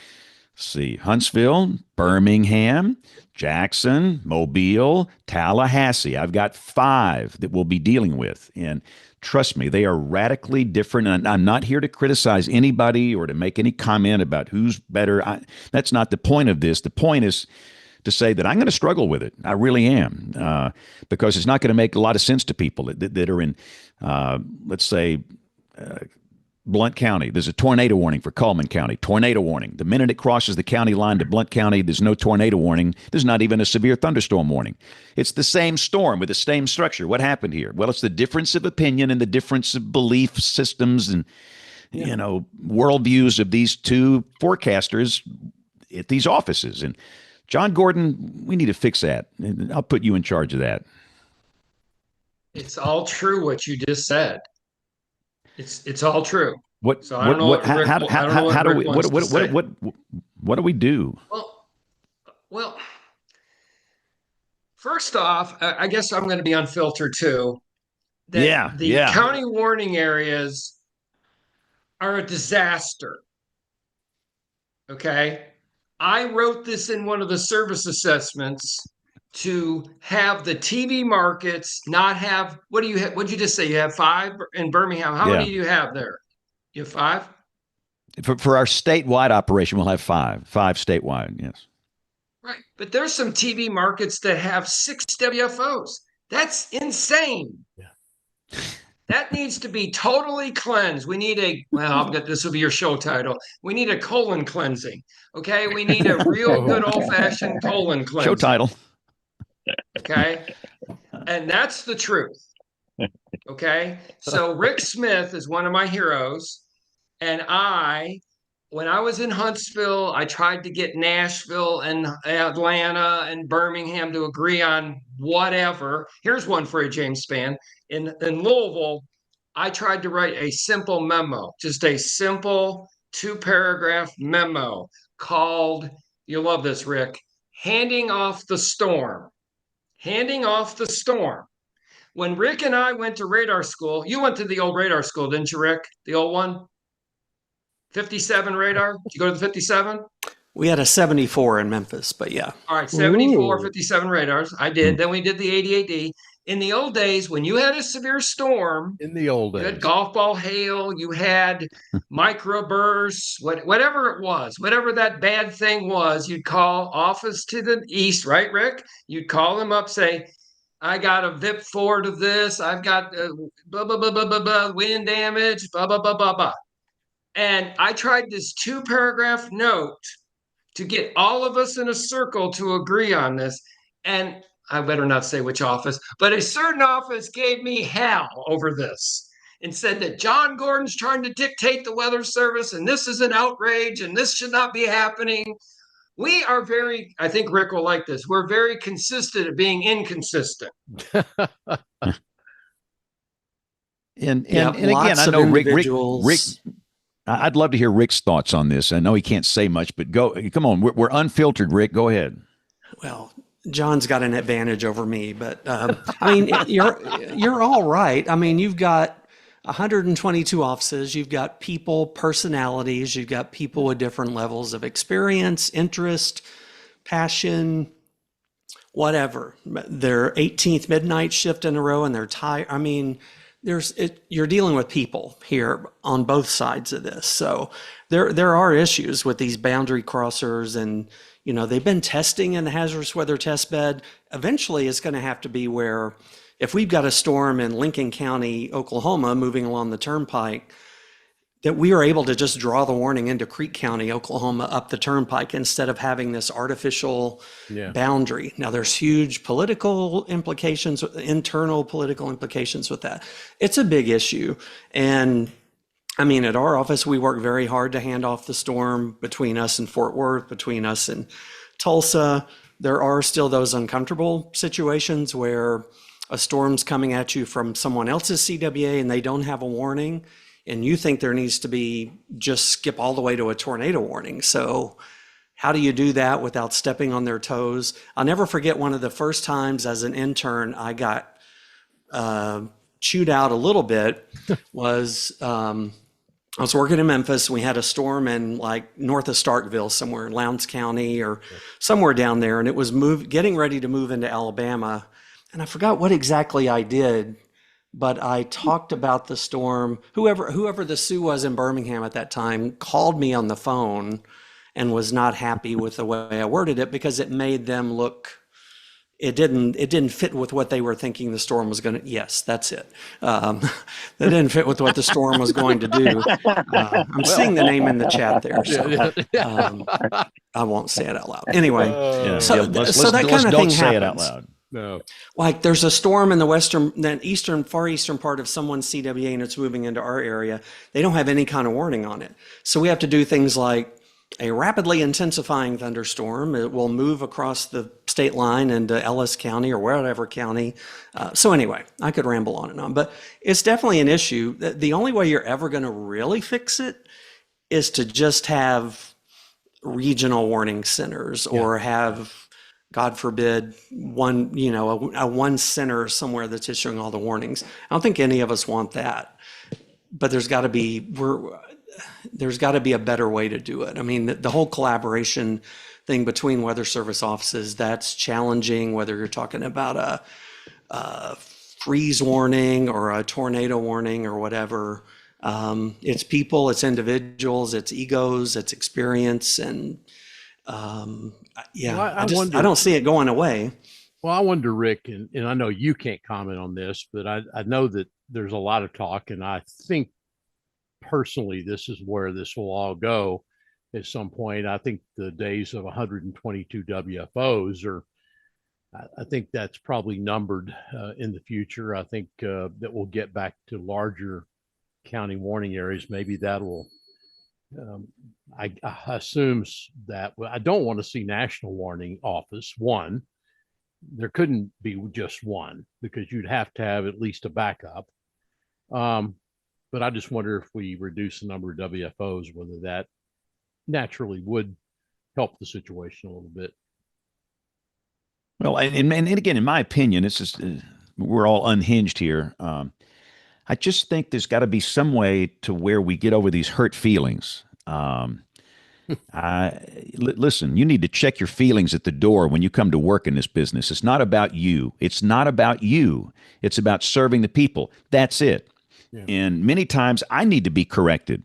S1: Huntsville, Birmingham, Jackson, Mobile, Tallahassee. I've got 5 that we'll be dealing with. And trust me, they are radically different. And I'm not here to criticize anybody or to make any comment about who's better. That's not the point of this. The point is to say that I'm going to struggle with it. I really am, because it's not going to make a lot of sense to people that are in, let's say, Blount County. There's a tornado warning for Cullman County. Tornado warning. The minute it crosses the county line to Blount County, there's no tornado warning. There's not even a severe thunderstorm warning. It's the same storm with the same structure. What happened here? Well, it's the difference of opinion and the difference of belief systems and, worldviews of these two forecasters at these offices. And John Gordon, we need to fix that. And I'll put you in charge of that.
S7: It's all true what you just said. It's all true.
S1: What do we do?
S7: Well, first off, I guess I'm going to be unfiltered too. The county warning areas are a disaster. Okay. I wrote this in one of the service assessments to have the TV markets not have, what do you have? What'd you just say? You have 5 in Birmingham. How many do you have there? You have 5?
S1: For our statewide operation, we'll have 5 statewide. Yes.
S7: Right. But there's some TV markets that have 6 WFOs. That's insane.
S6: Yeah.
S7: That needs to be totally cleansed. We need this will be your show title. We need a colon cleansing. Okay. We need a real good old fashioned colon cleansing.
S1: Show title.
S7: Okay. And that's the truth. Okay. So Rick Smith is one of my heroes. And when I was in Huntsville, I tried to get Nashville and Atlanta and Birmingham to agree on whatever. Here's one for you, James Spann. In Louisville, I tried to write a simple memo, just a simple 2-paragraph memo called, you'll love this, Rick, handing off the storm. Handing off the storm. When Rick and I went to radar school, you went to the old radar school, didn't you, Rick? The old one? 57 radar? Did you go to the 57?
S9: We had a 74 in Memphis, but yeah.
S7: All right, 74,
S5: Ooh.
S7: 57 radars. I did. Then we did the 88D. In the old days, when you had a severe storm,
S6: In the old
S7: you
S6: days.
S7: had golf ball hail, you had microbursts, whatever it was, whatever that bad thing was, you'd call office to the east, right, Rick? You'd call them up, say, I got a VIP forward of this. I've got blah, blah, blah, blah, blah, blah, wind damage, blah, blah, blah, blah, blah. And I tried this 2-paragraph note to get all of us in a circle to agree on this. And I better not say which office, but a certain office gave me hell over this and said that John Gordon's trying to dictate the Weather Service and this is an outrage and this should not be happening. We are I think Rick will like this. We're very consistent at being inconsistent.
S1: And again, I know Rick, I'd love to hear Rick's thoughts on this. I know he can't say much, but come on. We're unfiltered, Rick. Go ahead.
S9: Well, John's got an advantage over me, but I mean, you're all right. I mean, you've got 122 offices. You've got people, personalities. You've got people with different levels of experience, interest, passion, whatever. Their 18th midnight shift in a row, and they're tired. I mean, you're dealing with people here on both sides of this. So there are issues with these boundary crossers, and they've been testing in the hazardous weather test bed. Eventually it's going to have to be where if we've got a storm in Lincoln County, Oklahoma, moving along the turnpike, that we are able to just draw the warning into Creek County, Oklahoma, up the turnpike instead of having this artificial boundary. Now, there's huge political implications, internal political implications with that. It's a big issue. And I mean, at our office, we work very hard to hand off the storm between us and Fort Worth, between us and Tulsa. There are still those uncomfortable situations where a storm's coming at you from someone else's CWA and they don't have a warning. And you think there needs to be just skip all the way to a tornado warning. So how do you do that without stepping on their toes? I'll never forget one of the first times as an intern I got chewed out a little bit was I was working in Memphis. We had a storm in like north of Starkville, somewhere in Lowndes County or somewhere down there. And it was getting ready to move into Alabama. And I forgot what exactly I did. But I talked about the storm. Whoever the Sioux was in Birmingham at that time called me on the phone and was not happy with the way I worded it because it made them look. It didn't fit with what they were thinking the storm was going to. Yes, that's it. That didn't fit with what the storm was going to do. I'm seeing the name in the chat there, so I won't say it out loud. Anyway, so that kind of thing happens.
S1: Say it out loud.
S6: No.
S9: Like there's a storm in the far eastern part of someone's CWA and it's moving into our area. They don't have any kind of warning on it. So we have to do things like a rapidly intensifying thunderstorm. It will move across the state line into Ellis County or whatever county. So anyway, I could ramble on and on, but it's definitely an issue. The only way you're ever going to really fix it is to just have regional warning centers or have, God forbid, one center somewhere that's issuing all the warnings. I don't think any of us want that, but there's got to be a better way to do it. I mean, the whole collaboration thing between Weather Service offices, that's challenging, whether you're talking about a freeze warning or a tornado warning or whatever. It's people, it's individuals, it's egos, it's experience, and Yeah,
S6: Well,
S9: I don't see it going away.
S6: Well, I wonder, Rick, and I know you can't comment on this, but I know that there's a lot of talk, and I think personally this is where this will all go at some point. I think the days of 122 WFOs are, I think that's probably numbered in the future. I think that we'll get back to larger county warning areas. Maybe that will, I assumes that, well, I don't want to see national warning office one. There couldn't be just one because you'd have to have at least a backup. But I just wonder if we reduce the number of WFOs, whether that naturally would help the situation a little bit.
S1: Well, and again, in my opinion, it's just we're all unhinged here. I just think there's got to be some way to where we get over these hurt feelings. Listen, you need to check your feelings at the door when you come to work in this business. It's not about you. It's not about you. It's about serving the people. That's it. Yeah. And many times I need to be corrected.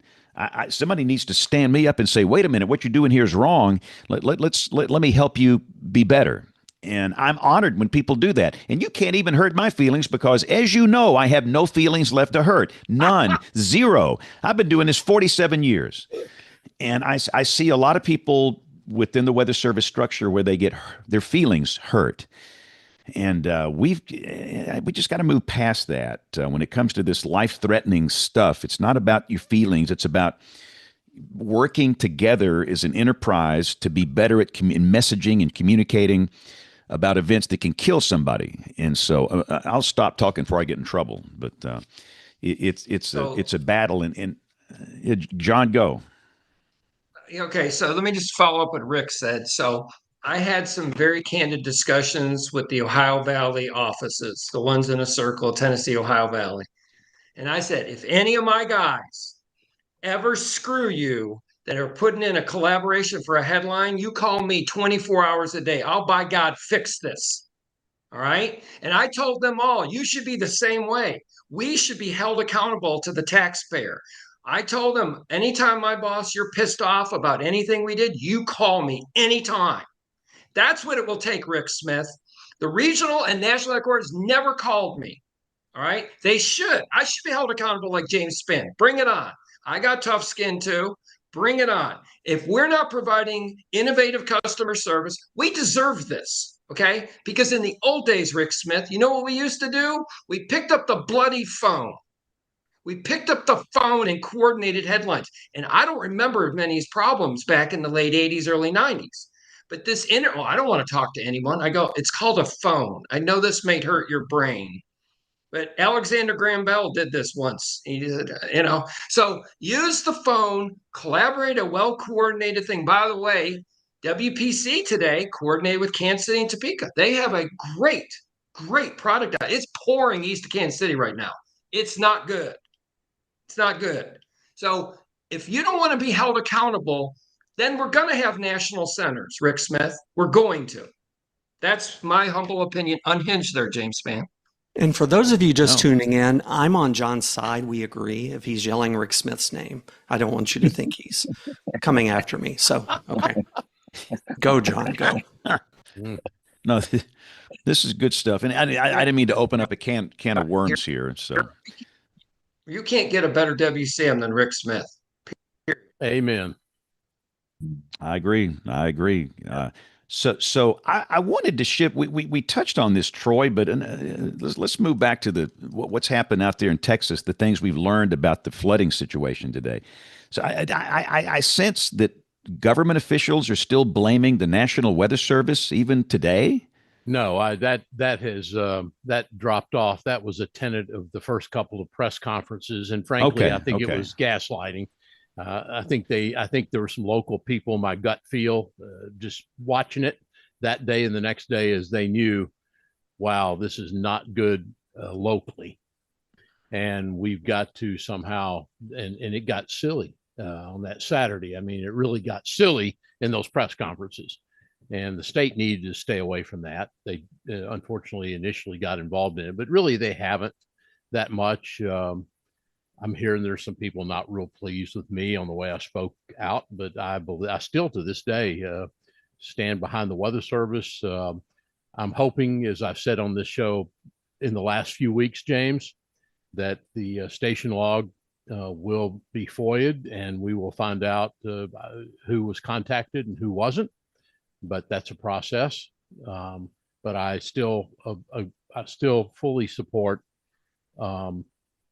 S1: Somebody needs to stand me up and say, wait a minute, what you're doing here is wrong. Let me help you be better. And I'm honored when people do that. And you can't even hurt my feelings because, as you know, I have no feelings left to hurt. None. Zero. I've been doing this 47 years. And I see a lot of people within the Weather Service structure where they get their feelings hurt. And we just got to move past that. When it comes to this life-threatening stuff, it's not about your feelings. It's about working together as an enterprise to be better at in messaging and communicating about events that can kill somebody. And so I'll stop talking before I get in trouble. But it's a battle. And John, go.
S7: Okay, so let me just follow up what Rick said. So I had some very candid discussions with the Ohio Valley offices, the ones in a circle, Tennessee, Ohio Valley. And I said, if any of my guys ever screw you that are putting in a collaboration for a headline, you call me 24 hours a day. I'll, by God, fix this. All right. And I told them all, you should be the same way. We should be held accountable to the taxpayer. I told them, anytime my boss, you're pissed off about anything we did, you call me anytime. That's what it will take, Rick Smith. The regional and national headquarters never called me. All right. They should. I should be held accountable like James Spinn. Bring it on. I got tough skin too. Bring it on. If we're not providing innovative customer service, we deserve this. Okay. Because in the old days, Rick Smith, you know what we used to do? We picked up the bloody phone. We picked up the phone and coordinated headlines. And I don't remember many problems back in the late 80s, early 90s. But this I don't want to talk to anyone. I go, it's called a phone. I know this may hurt your brain. But Alexander Graham Bell did this once. He did, so use the phone, collaborate a well-coordinated thing. By the way, WPC today coordinated with Kansas City and Topeka. They have a great, great product. It's pouring east of Kansas City right now. It's not good. It's not good. So if you don't want to be held accountable, then we're going to have national centers, Rick Smith. We're going to. That's my humble opinion. Unhinged there, James Spann.
S9: And for those of you just tuning in, I'm on John's side. We agree. If he's yelling Rick Smith's name, I don't want you to think he's coming after me. So, okay. Go, John, go.
S1: No, this is good stuff. And I didn't mean to open up a can of worms here. So
S7: you can't get a better WCM than Rick Smith.
S6: Amen.
S1: I agree. So I wanted to shift. We touched on this, Troy, but let's move back to what's happened out there in Texas, the things we've learned about the flooding situation today. So I sense that government officials are still blaming the National Weather Service even today.
S6: No, that has that dropped off. That was a tenet of the first couple of press conferences, and frankly, I think it was gaslighting. I think there were some local people, my gut feel, just watching it that day and the next day as they knew, wow, this is not good locally. And we've got to somehow, and it got silly on that Saturday. I mean, it really got silly in those press conferences. And the state needed to stay away from that. They unfortunately initially got involved in it, but really they haven't that much. I'm hearing there's some people not real pleased with me on the way I spoke out, but I still to this day stand behind the Weather Service. I'm hoping, as I've said on this show in the last few weeks, James, that the station log will be FOIA'd and we will find out who was contacted and who wasn't. But that's a process. But I still fully support the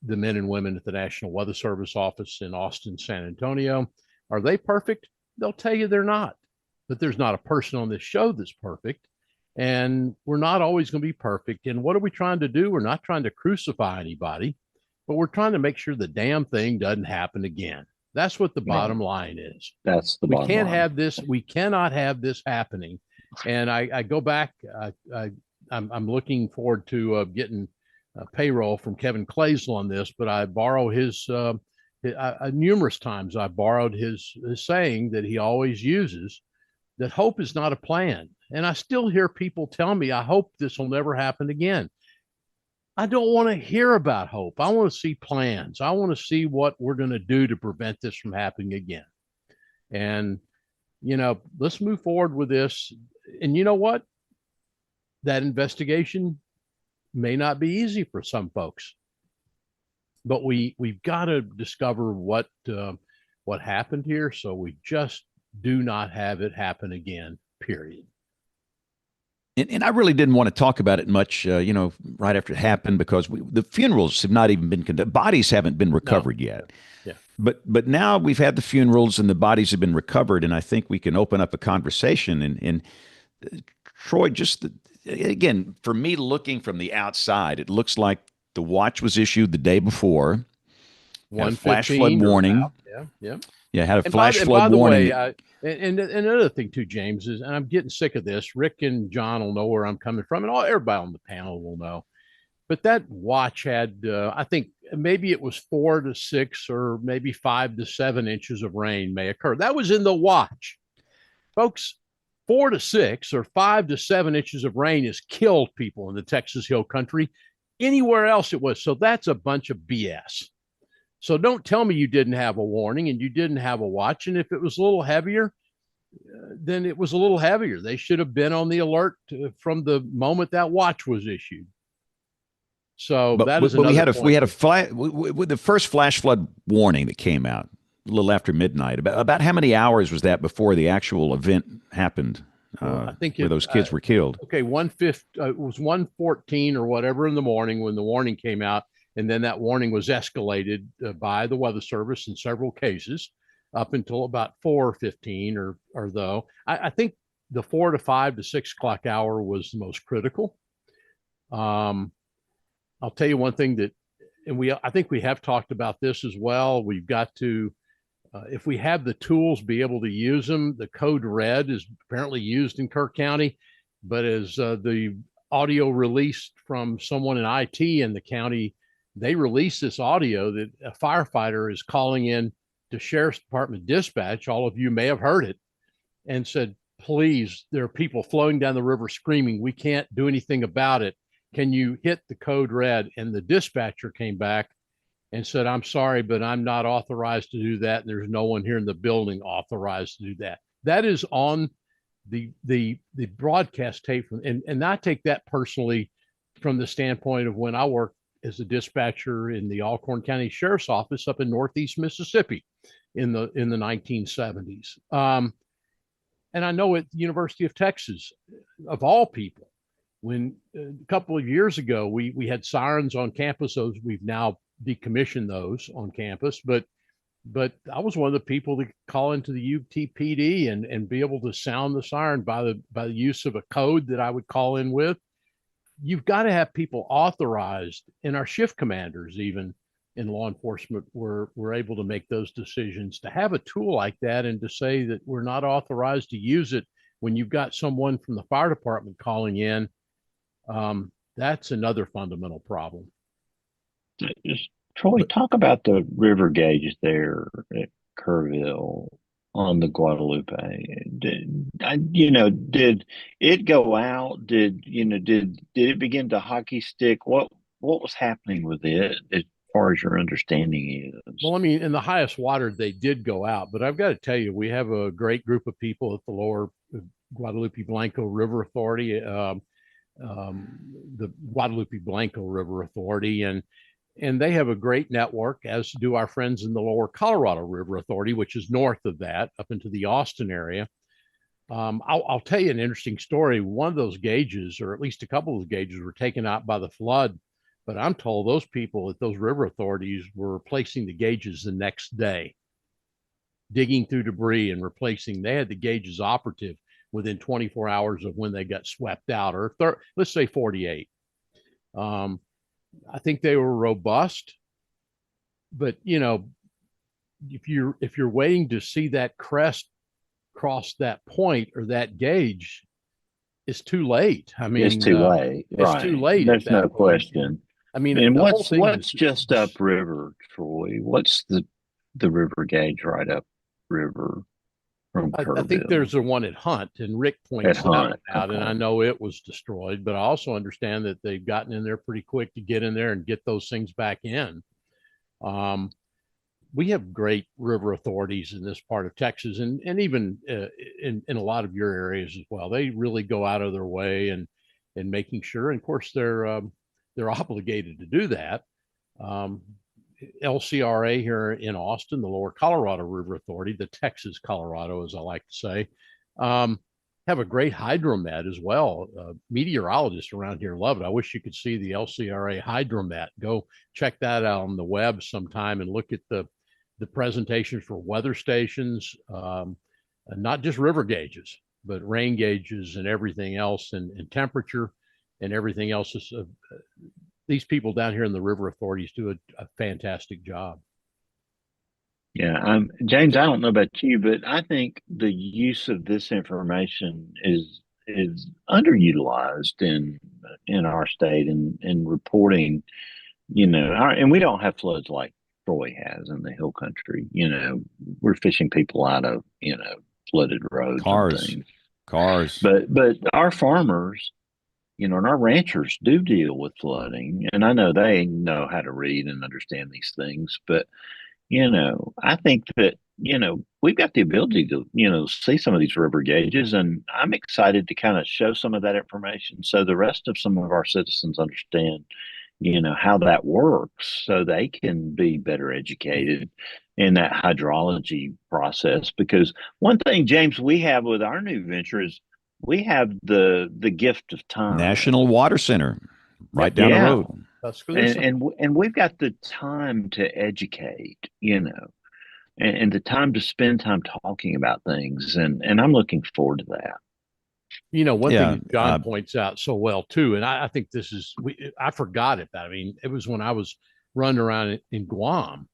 S6: men and women at the National Weather Service office in Austin, San Antonio. Are they perfect? They'll tell you they're not. But there's not a person on this show that's perfect. And we're not always going to be perfect. And what are we trying to do? We're not trying to crucify anybody, but we're trying to make sure the damn thing doesn't happen again. That's what the bottom line is.
S2: That's the bottom line.
S6: We can't have this. We cannot have this happening. And I go back. I'm looking forward to getting payroll from Kevin Claisel on this, but I borrow his numerous times. I borrowed his saying that he always uses, that hope is not a plan. And I still hear people tell me, I hope this will never happen again. I don't want to hear about hope. I want to see plans. I want to see what we're going to do to prevent this from happening again. And, let's move forward with this. And you know what? That investigation may not be easy for some folks, but we've got to discover what happened here. So we just do not have it happen again, period.
S1: And I really didn't want to talk about it much, right after it happened, because the funerals have not even been conducted. Bodies haven't been recovered yet.
S6: Yeah.
S1: But now we've had the funerals and the bodies have been recovered, and I think we can open up a conversation. And Troy, again, for me, looking from the outside, it looks like the watch was issued the day before. Had a flash flood warning. Yeah, had a flash flood warning.
S6: By the way, and another thing too, James, is, and I'm getting sick of this, Rick and John will know where I'm coming from, and everybody on the panel will know. But that watch had, I think maybe it was 4 to 6 or maybe 5 to 7 inches of rain may occur. That was in the watch. Folks, 4 to 6 or 5 to 7 inches of rain has killed people in the Texas Hill Country. Anywhere else it was. So that's a bunch of BS. So don't tell me you didn't have a warning and you didn't have a watch. And if it was a little heavier, then it was a little heavier. They should have been on the alert from the moment that watch was issued. So that is another point.
S1: We had with the first flash flood warning that came out a little after midnight. About how many hours was that before the actual event happened? I think where those kids were killed.
S6: Okay, it was 1:14 or whatever in the morning when the warning came out. And then that warning was escalated by the Weather Service in several cases up until about 4:15 or though. I think the 4 to 5 to 6 o'clock hour was the most critical. I'll tell you one thing I think we have talked about this as well. We've got to, if we have the tools, be able to use them. The code red is apparently used in Kirk County, but as the audio released from someone in IT in the county, they released this audio that a firefighter is calling in to Sheriff's Department dispatch. All of you may have heard it, and said, please, there are people flowing down the river screaming. We can't do anything about it. Can you hit the code red? And the dispatcher came back and said, I'm sorry, but I'm not authorized to do that. There's no one here in the building authorized to do that. That is on the broadcast tape. And I take that personally from the standpoint of when I worked as a dispatcher in the Alcorn County Sheriff's Office up in Northeast Mississippi in the 1970s. And I know at the University of Texas, of all people, when a couple of years ago, we had sirens on campus. Those we've now decommissioned those on campus, but I was one of the people that call into the UTPD and be able to sound the siren by the use of a code that I would call in with. You've got to have people authorized, and our shift commanders, even in law enforcement, were able to make those decisions. To have a tool like that and to say that we're not authorized to use it when you've got someone from the fire department calling in, that's another fundamental problem.
S2: Troy, talk about the river gauge there at Kerrville on the Guadalupe. Did it go out? Did it begin to hockey stick? What was happening with it as far as your understanding is?
S6: Well, I mean, in the highest water, they did go out, but I've got to tell you, we have a great group of people at the lower Guadalupe Blanco River Authority, the Guadalupe Blanco River Authority, and they have a great network, as do our friends in the Lower Colorado River Authority, which is north of that, up into the Austin area. I'll tell you an interesting story. One of those gauges, or at least a couple of those gauges, were taken out by the flood, but I'm told those people at those river authorities were replacing the gauges the next day, digging through debris and replacing. They had the gauges operative within 24 hours of when they got swept out, or let's say 48. I think they were robust, but if you're waiting to see that crest cross that point or that gauge, it's too late. I mean,
S2: it's too late.
S6: It's too late.
S2: There's no question.
S6: I mean,
S2: and what's just upriver, Troy? What's the river gauge right up river from Kerrville?
S6: I think there's a one at Hunt, and Rick points that out, and I know it was destroyed, but I also understand that they've gotten in there pretty quick to get in there and get those things back in. We have great river authorities in this part of Texas, and even in a lot of your areas as well. They really go out of their way and making sure, and of course they're obligated to do that. LCRA here in Austin, the Lower Colorado River Authority, the Texas Colorado, as I like to say, have a great hydromet as well. Meteorologists around here love it. I wish you could see the LCRA hydromet. Go check that out on the web sometime and look at the presentations for weather stations, not just river gauges, but rain gauges and everything else, and temperature and everything else. These people down here in the river authorities do a fantastic job.
S2: Yeah, James, I don't know about you, but I think the use of this information is underutilized in our state and reporting. And we don't have floods like Troy has in the hill country. We're fishing people out of flooded roads,
S1: cars.
S2: But our farmers, and our ranchers do deal with flooding, and I know they know how to read and understand these things, but I think that we've got the ability to see some of these river gauges, and I'm excited to kind of show some of that information so the rest of some of our citizens understand how that works, so they can be better educated in that hydrology process. Because one thing, James, we have with our new venture is we have the gift of time.
S1: National Water Center, right down the road.
S6: That's good.
S2: And we've got the time to educate, and the time to spend time talking about things, and I'm looking forward to that.
S6: One thing that John points out so well too, and I think this is, I forgot it, but I mean, it was when I was running around in Guam.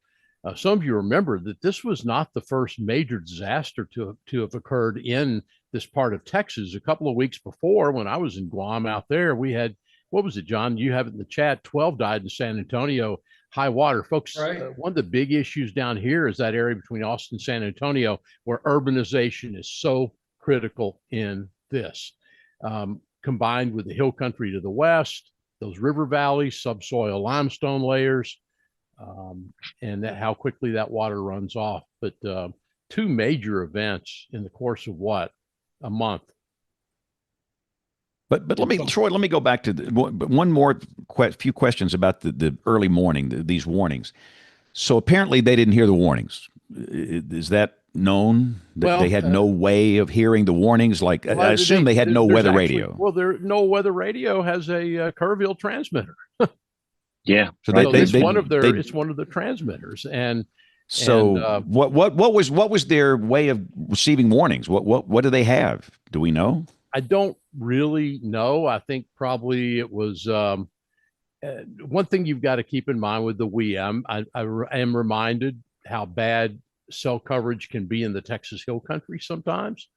S6: Some of you remember that this was not the first major disaster to have occurred in this part of Texas. A couple of weeks before, when I was in Guam out there, we had, what was it, John? You have it in the chat. 12 died in San Antonio, high water. Folks, right. One of the big issues down here is that area between Austin and San Antonio, where urbanization is so critical in this, combined with the hill country to the west, those river valleys, subsoil limestone layers, and how quickly that water runs off. But two major events in the course of a month.
S1: But Troy, let me go back to one more few questions about the early morning, these warnings. So apparently they didn't hear the warnings. Is that known that they had no way of hearing the warnings? I assume they had no weather radio.
S6: Well, no weather radio has a Kerrville transmitter.
S2: Yeah,
S6: so it's one of the transmitters, and
S1: so what was their way of receiving warnings? What do they have? Do we know?
S6: I don't really know. I think probably it was one thing you've got to keep in mind with the I am reminded how bad cell coverage can be in the Texas hill country sometimes.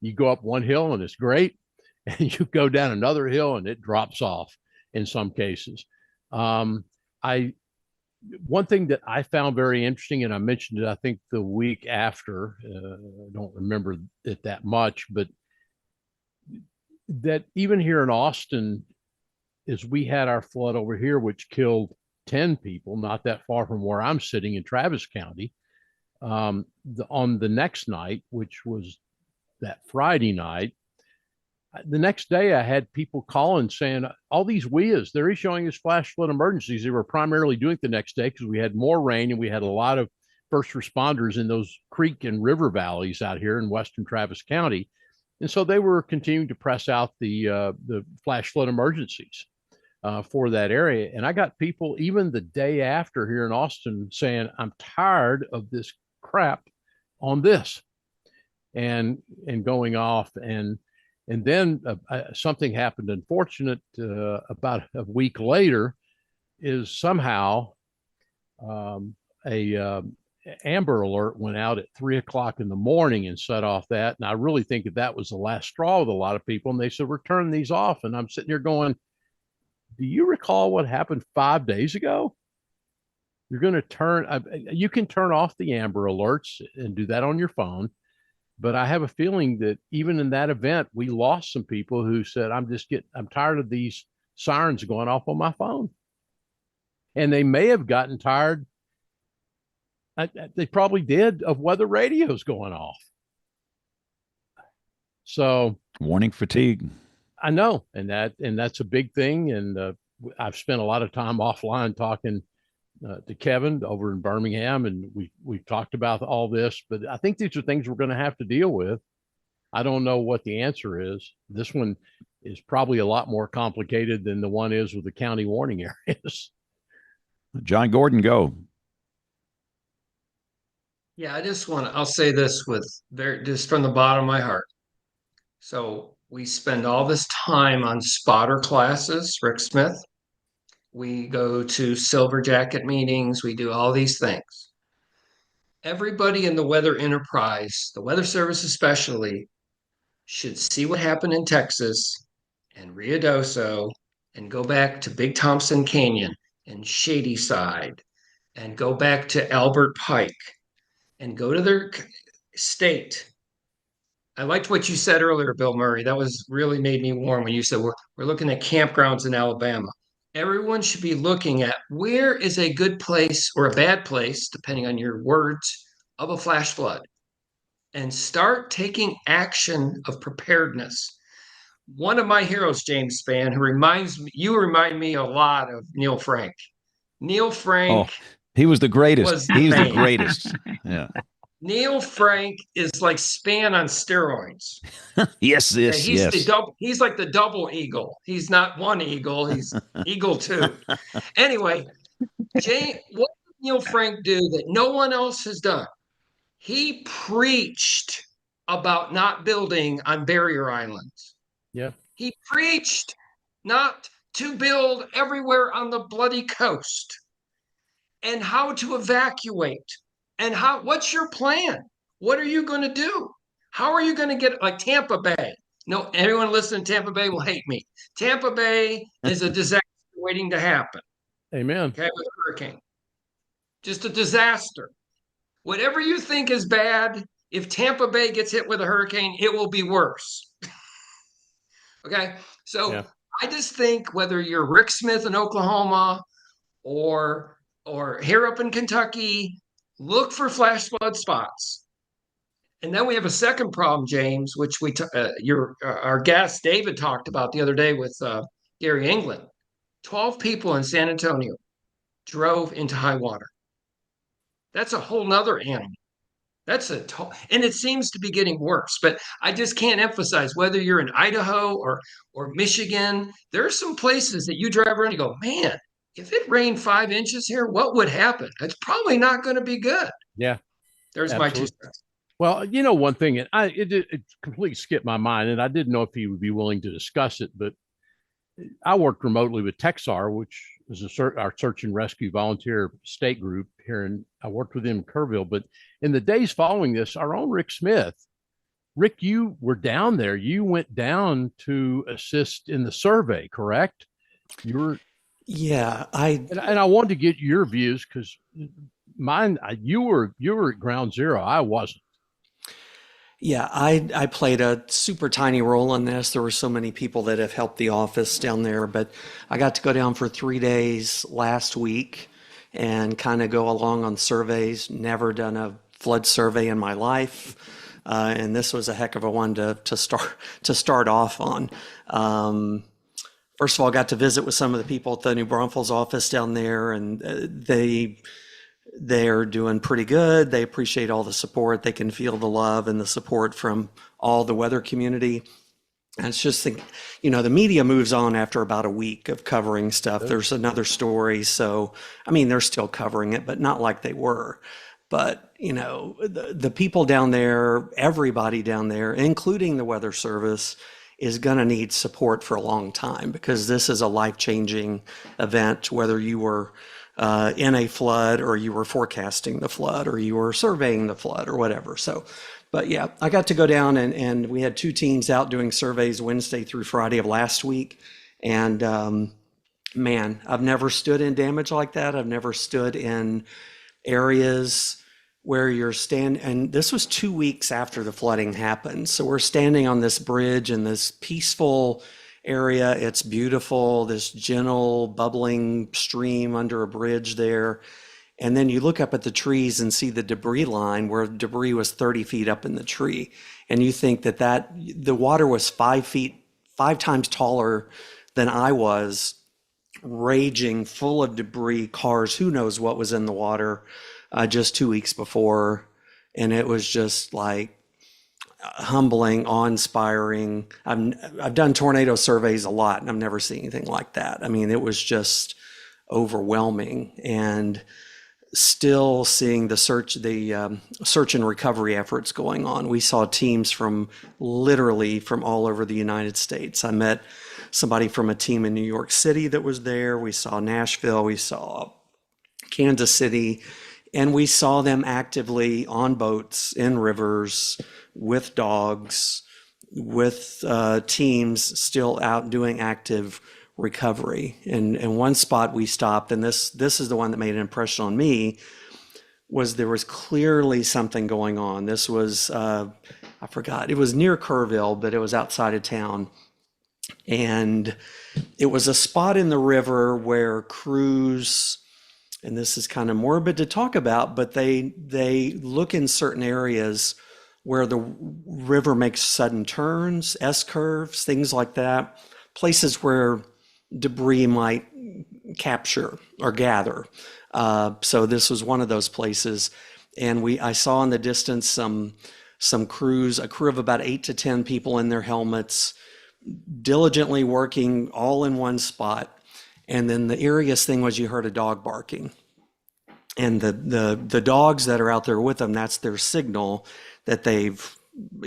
S6: You go up one hill and it's great, and you go down another hill and it drops off in some cases. One thing that I found very interesting, and I mentioned it, I think the week after, I don't remember it that much, but that even here in Austin, as we had our flood over here, which killed 10 people, not that far from where I'm sitting in Travis County, on the next night, which was that Friday night, the next day I had people calling saying all these WIAs, they're issuing us flash flood emergencies. They were primarily doing it the next day because we had more rain and we had a lot of first responders in those creek and river valleys out here in western Travis County. And so they were continuing to press out the flash flood emergencies for that area. And I got people even the day after here in Austin saying, I'm tired of this crap on this and going off. And then something happened unfortunate about a week later is somehow a Amber Alert went out at 3:00 in the morning and set off that. And I really think that was the last straw with a lot of people. And they said, we're turning these off. And I'm sitting here going, do you recall what happened 5 days ago? You're going to you can turn off the Amber Alerts and do that on your phone. But I have a feeling that even in that event, we lost some people who said, I'm tired of these sirens going off on my phone. And they may have gotten tired. They probably did of weather radios going off. So
S1: warning fatigue.
S6: I know. And that's a big thing. And I've spent a lot of time offline talking to Kevin over in Birmingham, and we've talked about all this, but I think these are things we're going to have to deal with. I don't know what the answer is. This one is probably a lot more complicated than the one is with the county warning areas.
S1: John Gordon, go.
S7: Yeah, I'll say this just from the bottom of my heart. So we spend all this time on spotter classes, Rick Smith. We go to silver jacket meetings. We do all these things. Everybody in the weather enterprise, the Weather Service especially, should see what happened in Texas and Ruidoso and go back to Big Thompson Canyon and Shadyside and go back to Albert Pike and go to their state. I liked what you said earlier, Bill Murray. That was really made me warm when you said we're looking at campgrounds in Alabama. Everyone should be looking at where is a good place or a bad place, depending on your words, of a flash flood, and start taking action of preparedness. One of my heroes, James Spann, you remind me a lot of Neil Frank. Neil Frank.
S1: Oh, he was the greatest. He's the greatest. Yeah.
S7: Neil Frank is like Spann on steroids.
S1: Yes.
S7: He's like the double eagle. He's not one eagle. He's eagle two. Anyway, what did Neil Frank do that no one else has done? He preached about not building on barrier islands.
S6: Yeah.
S7: He preached not to build everywhere on the bloody coast and how to evacuate. And what's your plan? What are you going to do? How are you going to get like Tampa Bay? No, everyone listening to Tampa Bay will hate me. Tampa Bay is a disaster waiting to happen.
S6: Amen.
S7: Okay, with a hurricane. Just a disaster. Whatever you think is bad, if Tampa Bay gets hit with a hurricane, it will be worse. Okay, so yeah. I just think whether you're Rick Smith in Oklahoma or here up in Kentucky, look for flash flood spots. And then we have a second problem, James, which our guest David talked about the other day with Gary England. 12 people in San Antonio drove into high water. That's a whole nother animal. And it seems to be getting worse. But I just can't emphasize whether you're in Idaho or Michigan. There are some places that you drive around and you go, man, if it rained 5 inches here, what would happen? It's probably not going to be good.
S6: Yeah.
S7: There's absolutely. My 2 cents.
S6: Well, you know, one thing, and it completely skipped my mind, and I didn't know if he would be willing to discuss it, but I worked remotely with Texar, which is our search and rescue volunteer state group here, and I worked with him in Kerrville. But in the days following this, our own Rick Smith, Rick, you were down there. You went down to assist in the survey, correct?
S9: Yeah,
S6: and I wanted to get your views because you were at ground zero. I wasn't.
S9: Yeah, I played a super tiny role in this. There were so many people that have helped the office down there, but I got to go down for 3 days last week and kind of go along on surveys. Never done a flood survey in my life. And this was a heck of a one to start off on. First of all, I got to visit with some of the people at the New Braunfels office down there, and they're doing pretty good. They appreciate all the support. They can feel the love and the support from all the weather community. And it's just, the media moves on after about a week of covering stuff. There's another story. So, I mean, they're still covering it, but not like they were. But, the people down there, everybody down there, including the Weather Service, is going to need support for a long time, because this is a life-changing event, whether you were in a flood, or you were forecasting the flood, or you were surveying the flood, or whatever. So, but yeah, I got to go down, and we had 2 teams out doing surveys Wednesday through Friday of last week. And man, I've never stood in damage like that. I've never stood in areas where you're standing, and this was 2 weeks after the flooding happened. So we're standing on this bridge in this peaceful area. It's beautiful, this gentle bubbling stream under a bridge there. And then you look up at the trees and see the debris line, where debris was 30 feet up in the tree. And you think that the water was 5 times taller than I was, raging, full of debris, cars, who knows what was in the water just 2 weeks before. And it was just like humbling, awe-inspiring. I've done tornado surveys a lot, and I've never seen anything like that. I mean, it was just overwhelming. And still seeing the search and recovery efforts going on. We saw teams from literally from all over the United States. I met somebody from a team in New York City that was there. We saw Nashville, we saw Kansas City, and we saw them actively on boats, in rivers, with dogs, with teams still out doing active recovery. And one spot we stopped, and this is the one that made an impression on me, was there was clearly something going on. This was, I forgot, it was near Kerrville, but it was outside of town. And it was a spot in the river where crews, and this is kind of morbid to talk about, but they look in certain areas where the river makes sudden turns, S-curves, things like that, places where debris might capture or gather. So this was one of those places. And I saw in the distance some crews, a crew of about 8 to 10 people in their helmets, diligently working all in one spot. And then the eeriest thing was you heard a dog barking. And the dogs that are out there with them, that's their signal that they've,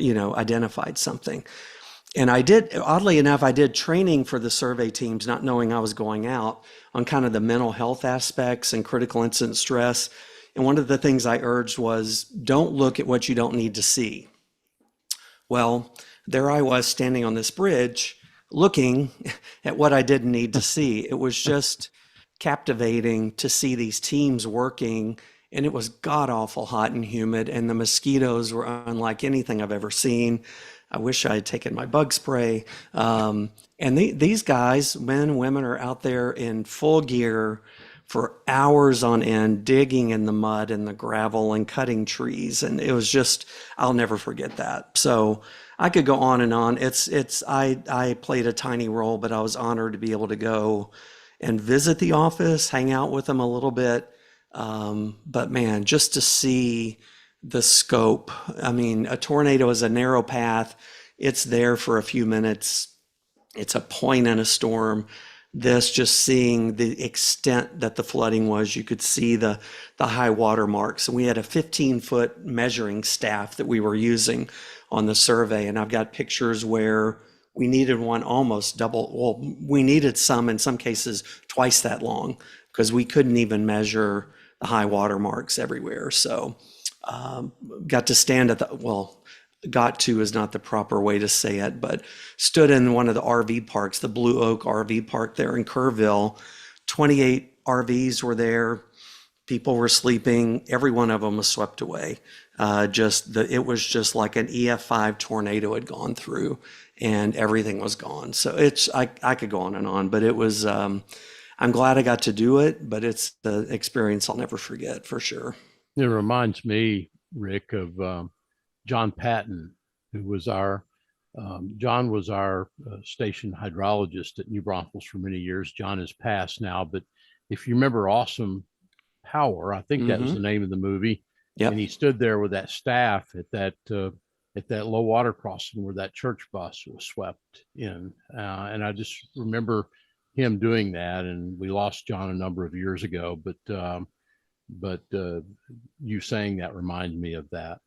S9: identified something. And oddly enough, I did training for the survey teams, not knowing I was going out, on kind of the mental health aspects and critical incident stress. And one of the things I urged was, don't look at what you don't need to see. Well, there I was standing on this bridge looking at what I didn't need to see. It was just captivating to see these teams working, and it was god-awful hot and humid, and the mosquitoes were unlike anything I've ever seen. I wish I had taken my bug spray. And these guys, men and women, are out there in full gear for hours on end, digging in the mud and the gravel and cutting trees. And it was just, I'll never forget that. So I could go on and on. I played a tiny role, but I was honored to be able to go and visit the office, hang out with them a little bit. But man, just to see the scope. I mean, a tornado is a narrow path. It's there for a few minutes. It's a point in a storm. This, just seeing the extent that the flooding was, you could see the high water marks. And we had a 15-foot measuring staff that we were using on the survey. And I've got pictures where we needed one almost double. Well, we needed some, in some cases, twice that long, because we couldn't even measure the high water marks everywhere. So got to stand at got to is not the proper way to say it, but stood in one of the RV parks, the Blue Oak RV Park there in Kerrville. 28 RVs were there. People were sleeping. Every one of them was swept away. It was just like an EF5 tornado had gone through, and everything was gone. So I could go on, but it was, I'm glad I got to do it, but it's the experience I'll never forget, for sure.
S6: It reminds me, Rick, of John Patton, who was our John was our station hydrologist at New Braunfels for many years. John is passed now, but if you remember Awesome Power, I think that was the name of the movie.
S9: Yep.
S6: And he stood there with that staff at that low water crossing where that church bus was swept in. And I just remember him doing that. And we lost John a number of years ago, but you saying that reminds me of that.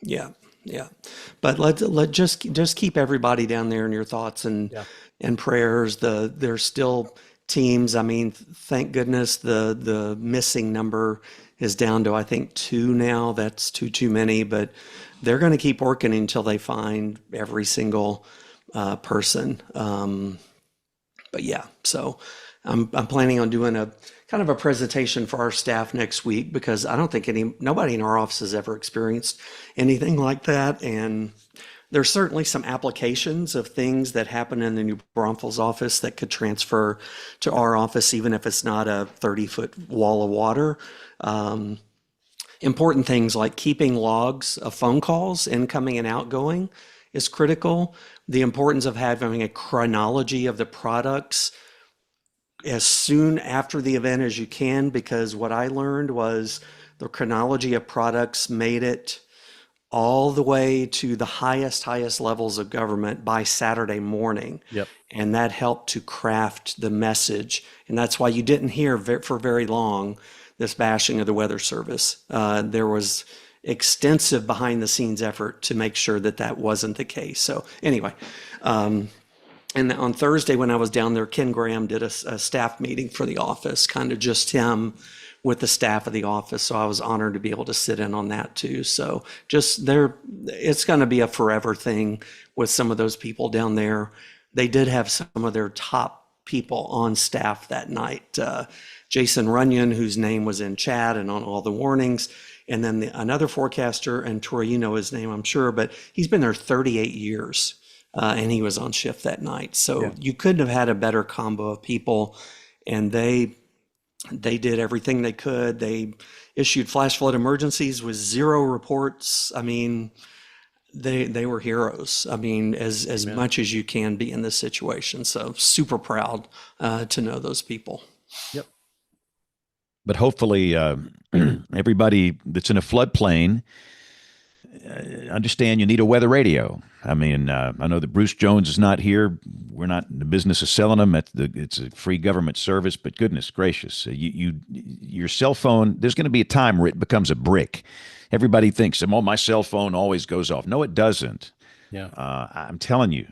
S9: Yeah. But let just keep everybody down there in your thoughts and prayers. There's still teams. I mean, thank goodness the missing number is down to, I think, 2 now. That's too many, but they're going to keep working until they find every single person. But yeah, so I'm planning on doing a kind of a presentation for our staff next week, because I don't think nobody in our office has ever experienced anything like that. And there's certainly some applications of things that happen in the New Braunfels office that could transfer to our office, even if it's not a 30-foot wall of water. Important things like keeping logs of phone calls, incoming and outgoing, is critical. The importance of having a chronology of the products as soon after the event as you can, because what I learned was the chronology of products made it all the way to the highest levels of government by Saturday morning.
S6: Yep.
S9: And that helped to craft the message. And that's why you didn't hear for very long this bashing of the Weather Service. There was extensive behind the scenes effort to make sure that wasn't the case. So anyway, and on Thursday when I was down there, Ken Graham did a staff meeting for the office, kind of just him with the staff of the office. So I was honored to be able to sit in on that too. So just it's going to be a forever thing with some of those people down there. They did have some of their top people on staff that night. Jason Runyon, whose name was in chat and on all the warnings. And then another forecaster, and Tori, you know his name, I'm sure, but he's been there 38 years. And he was on shift that night. So you couldn't have had a better combo of people. And they did everything they could. They issued flash flood emergencies with 0 reports. I mean, they were heroes. I mean, as much as you can be in this situation. So super proud to know those people.
S6: Yep.
S1: But hopefully everybody that's in a floodplain understand you need a weather radio. I mean, I know that Bruce Jones is not here. We're not in the business of selling them. It's a free government service, but goodness gracious, your cell phone, there's going to be a time where it becomes a brick. Everybody thinks, oh, my cell phone always goes off. No, it doesn't.
S6: Yeah.
S1: I'm telling you,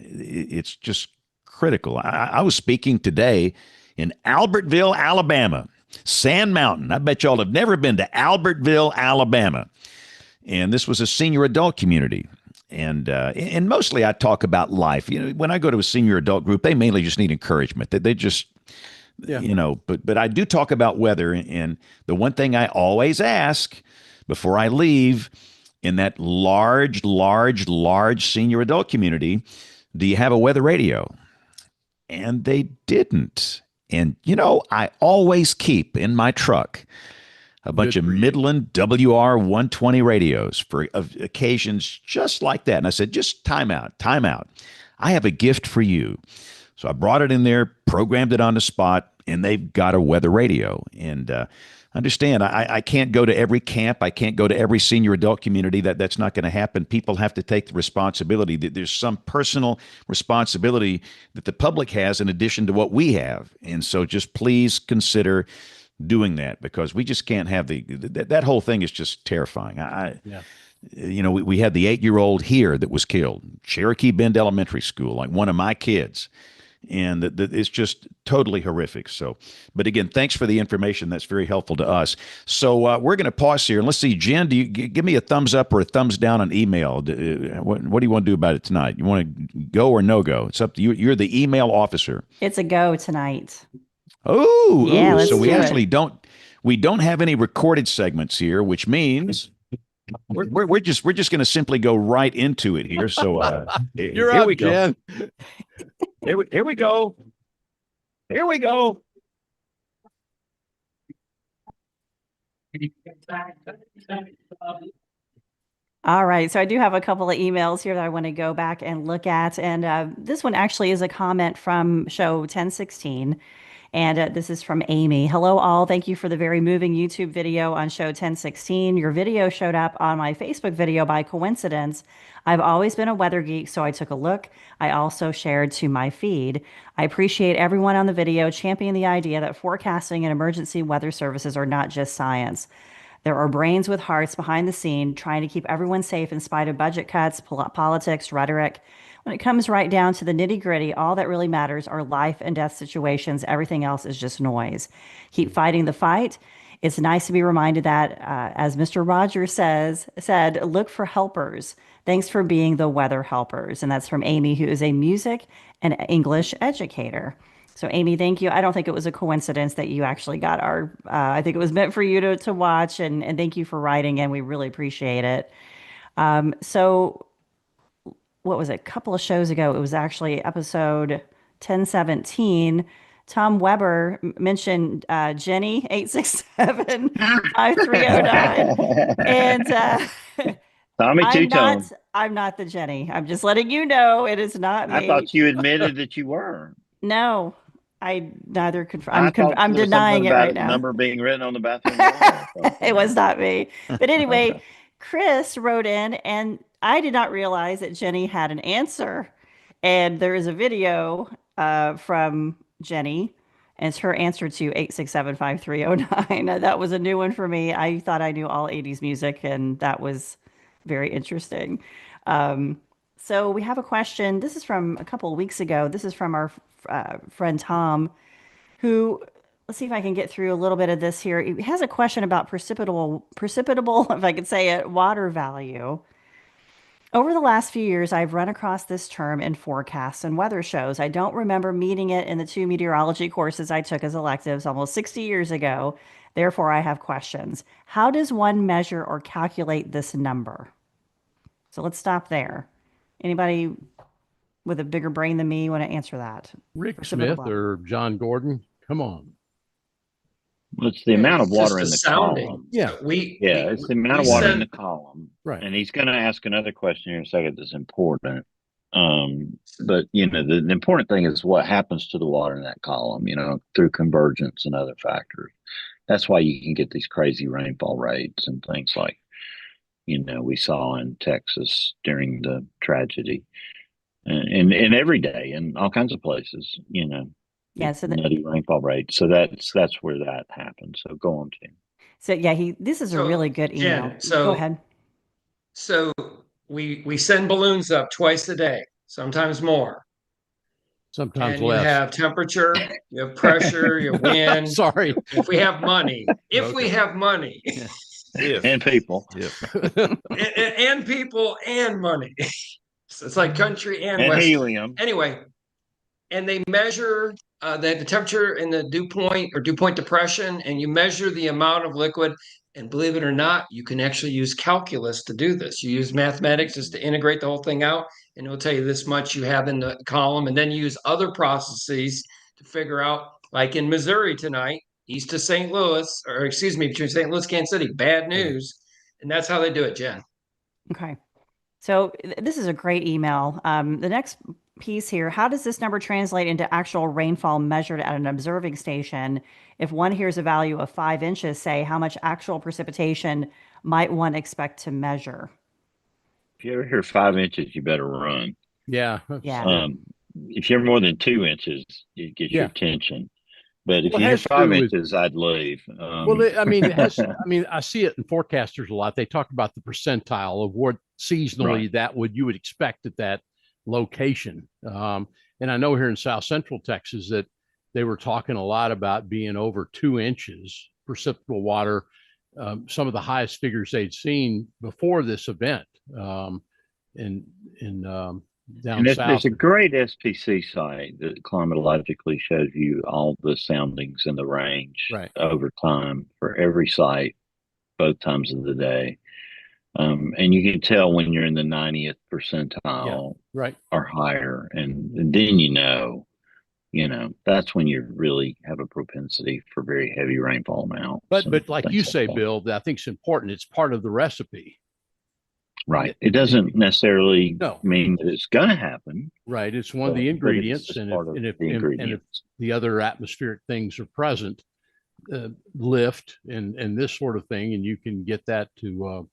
S1: it's just critical. I was speaking today in Albertville, Alabama, Sand Mountain. I bet y'all have never been to Albertville, Alabama. And this was a senior adult community. And mostly I talk about life. You know, when I go to a senior adult group, they mainly just need encouragement. They just, you know, but I do talk about weather. And the one thing I always ask before I leave in that large senior adult community, do you have a weather radio? And they didn't. And, you know, I always keep in my truck a bunch of Midland WR 120 radios for occasions just like that. And I said, just time out. I have a gift for you. So I brought it in there, programmed it on the spot, and they've got a weather radio. And understand, I can't go to every camp. I can't go to every senior adult community. That's not going to happen. People have to take the responsibility. There's some personal responsibility that the public has in addition to what we have. And so just please consider doing that, because we just can't have that whole thing is just terrifying. You know, we had the 8-year-old here that was killed, Cherokee Bend Elementary School, like one of my kids. And it's just totally horrific. So, but again, thanks for the information. That's very helpful to us. So we're going to pause here and let's see, Jen, do you give me a thumbs up or a thumbs down on email? What do you want to do about it tonight? You want to go or no go? It's up to you. You're the email officer.
S3: It's a go tonight.
S1: Oh,
S3: yeah.
S1: So we actually don't have any recorded segments here, which means we're just going to simply go right into it here. So here we go.
S6: Jen.
S1: Here we go. Here we go.
S3: All right. So I do have a couple of emails here that I want to go back and look at. And this one actually is a comment from show 1016. And this is from Amy. Hello, all. Thank you for the very moving YouTube video on show 1016. Your video showed up on my Facebook video by coincidence. I've always been a weather geek, so I took a look. I also shared to my feed. I appreciate everyone on the video championing the idea that forecasting and emergency weather services are not just science. There are brains with hearts behind the scene trying to keep everyone safe in spite of budget cuts, politics, rhetoric. When it comes right down to the nitty gritty, all that really matters are life and death situations. Everything else is just noise. Keep fighting the fight. It's nice to be reminded that, as Mr. Rogers said, look for helpers. Thanks for being the weather helpers. And that's from Amy, who is a music and English educator. So Amy, thank you. I don't think it was a coincidence that you actually got our, I think it was meant for you to watch, and thank you for writing, and we really appreciate it. So what was it? A couple of shows ago, it was actually episode 1017. Tom Weber mentioned Jenny 867-5309. And
S2: Tommy Two-Tone.
S3: I'm not the Jenny. I'm just letting you know it is not me.
S2: I thought you admitted that you were.
S3: No, I neither confirm. I'm denying it right now.
S2: Number being written on the bathroom wall.
S3: It was not me. But anyway,
S2: Okay.
S3: Chris wrote in, and I did not realize that Jenny had an answer. And there is a video from Jenny, and it's her answer to 867-5309. That was a new one for me. I thought I knew all 80s music, and that was very interesting. So we have a question. This is from a couple of weeks ago. This is from our friend Tom, who, let's see if I can get through a little bit of this here. He has a question about precipitable, if I could say it, water value. Over the last few years, I've run across this term in forecasts and weather shows. I don't remember meeting it in the 2 meteorology courses I took as electives almost 60 years ago. Therefore, I have questions. How does one measure or calculate this number? So let's stop there. Anybody with a bigger brain than me want to answer that?
S6: Rick Smith or John Gordon? Come on.
S2: Well, it's the amount of water in the column.
S6: Yeah.
S2: It's the amount of water in the column.
S6: Right.
S2: And he's going to ask another question here in a second that's important. But, the important thing is what happens to the water in that column, through convergence and other factors. That's why you can get these crazy rainfall rates and things like, we saw in Texas during the tragedy. And every day in all kinds of places,
S3: Yeah, so
S2: nutty rainfall rate. So that's where that happens. So go on, Tim.
S3: So yeah, this is a really good email.
S7: Jen,
S3: Go ahead.
S7: So we send balloons up twice a day, sometimes more.
S6: Sometimes
S7: and
S6: less.
S7: You have temperature, you have pressure, you have wind.
S6: Sorry.
S7: If we have money, we have money.
S2: And people.
S7: and people and money. So it's like country and West.
S2: Helium.
S7: Anyway, and they measure the temperature in the dew point or dew point depression, and you measure the amount of liquid. And believe it or not, you can actually use calculus to do this. You use mathematics just to integrate the whole thing out, and it'll tell you this much you have in the column. And then you use other processes to figure out, like in Missouri tonight, east of St. Louis, or excuse me, between St. Louis and Kansas City, bad news. And that's how they do it, Jen.
S3: Okay. So this is a great email. The next piece here, how does this number translate into actual rainfall measured at an observing station? If one hears a value of 5 inches, say, how much actual precipitation might one expect to measure?
S2: If you ever hear 5 inches, you better run.
S6: Yeah.
S3: Yeah.
S2: If you're more than 2 inches, it gets your attention. But if you hear 5 inches, I'd leave.
S6: I see it in forecasters a lot. They talk about the percentile of what seasonally you would expect at that location. And I know here in South Central Texas that they were talking a lot about being over 2 inches precipitable water. Some of the highest figures they'd seen before this event. Down south.
S2: There's a great SPC site that climatologically shows you all the soundings in the range over time for every site, both times of the day. And you can tell when you're in the 90th percentile or higher. And then, that's when you really have a propensity for very heavy rainfall amounts.
S6: But like you say, Bill, I think it's important. It's part of the recipe.
S2: Right. It doesn't necessarily
S6: No.
S2: mean that it's going to happen.
S6: Right. It's one of the ingredients, and if the other atmospheric things are present, lift and this sort of thing, and you can get that to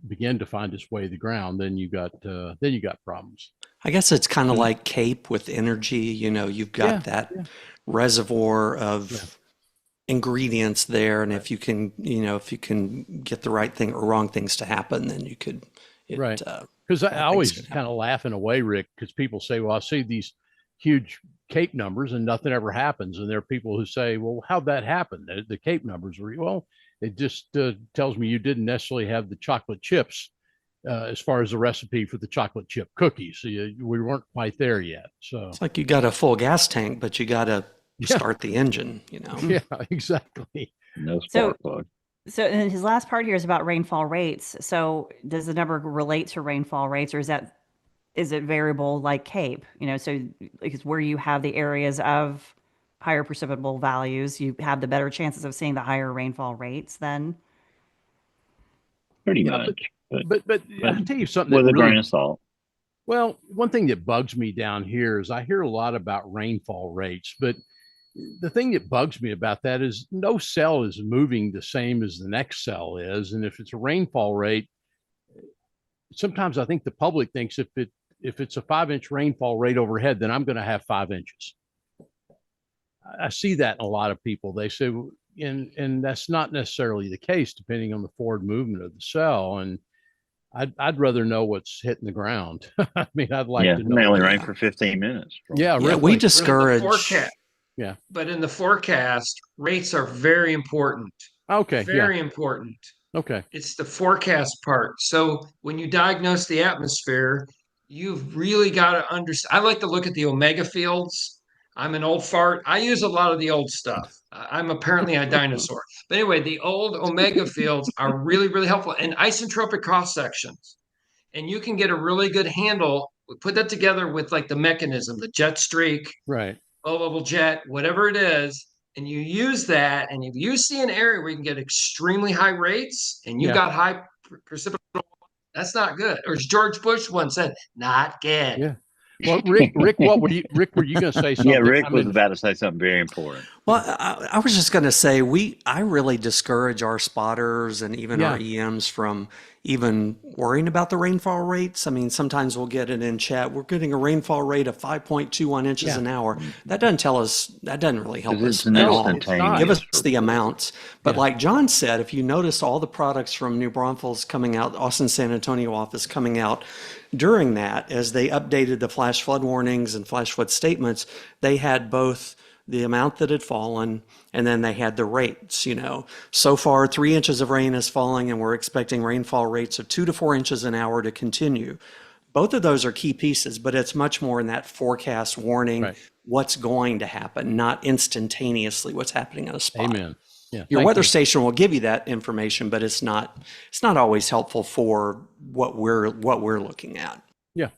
S6: begin to find its way to the ground, then you got problems.
S9: I guess it's kind of like CAPE with energy. You've got that reservoir of ingredients there, and if you can get the right thing or wrong things to happen, then you could.
S6: Right. Because I always kind of laugh in a way, Rick, because people say, well, I see these huge CAPE numbers and nothing ever happens. And there are people who say, well, how'd that happen? The CAPE numbers were, well, it just tells me you didn't necessarily have the chocolate chips as far as the recipe for the chocolate chip cookies. So we weren't quite there yet. So
S9: it's like you got a full gas tank, but you got to start the engine,
S6: Yeah, exactly.
S2: No spark plug.
S3: So and his last part here is about rainfall rates. So does the number relate to rainfall rates, or is it variable like CAPE? So because where you have the areas of higher precipitable values, you have the better chances of seeing the higher rainfall rates then?
S2: Pretty much.
S6: But I'll tell you something.
S2: With a grain of salt.
S6: Well, one thing that bugs me down here is I hear a lot about rainfall rates, but the thing that bugs me about that is no cell is moving the same as the next cell is. And if it's a rainfall rate, sometimes I think the public thinks if it's a 5-inch rainfall rate overhead, then I'm going to have 5 inches. I see that in a lot of people. They say, and that's not necessarily the case, depending on the forward movement of the cell. And I'd rather know what's hitting the ground. I mean, I'd like to know.
S2: It may only rain for 15 minutes.
S6: Yeah, really.
S9: We discourage.
S7: Yeah. But in the forecast, rates are very important.
S6: Okay.
S7: Very important.
S6: Okay.
S7: It's the forecast part. So when you diagnose the atmosphere, you've really got to understand. I like to look at the omega fields. I'm an old fart. I use a lot of the old stuff. I'm apparently a dinosaur. But anyway, the old omega fields are really, really helpful, and isentropic cross sections. And you can get a really good handle. Put that together with like the mechanism, the jet streak,
S6: right?
S7: Low level jet, whatever it is, and you use that. And if you see an area where you can get extremely high rates, and you got high precipitable, that's not good. Or as George Bush once said, not good.
S6: Yeah. Well, Rick, what were you going to say something?
S2: Yeah, Rick was about to say something very important.
S9: Well, I was just going to say, I really discourage our spotters and even our EMs from even worrying about the rainfall rates. I mean, sometimes we'll get it in chat. We're getting a rainfall rate of 5.21 inches an hour. That doesn't really help us at all. Give us the amounts. But like John said, if you notice all the products from New Braunfels coming out, Austin San Antonio office coming out during that, as they updated the flash flood warnings and flash flood statements, they had both the amount that had fallen, and then they had the rates. So far 3 inches of rain is falling, and we're expecting rainfall rates of 2 to 4 inches an hour to continue. Both of those are key pieces, but it's much more in that forecast warning what's going to happen, not instantaneously what's happening in a spot.
S6: Amen. Yeah,
S9: your weather station will give you that information, but it's not always helpful for what we're looking at.
S6: Yeah.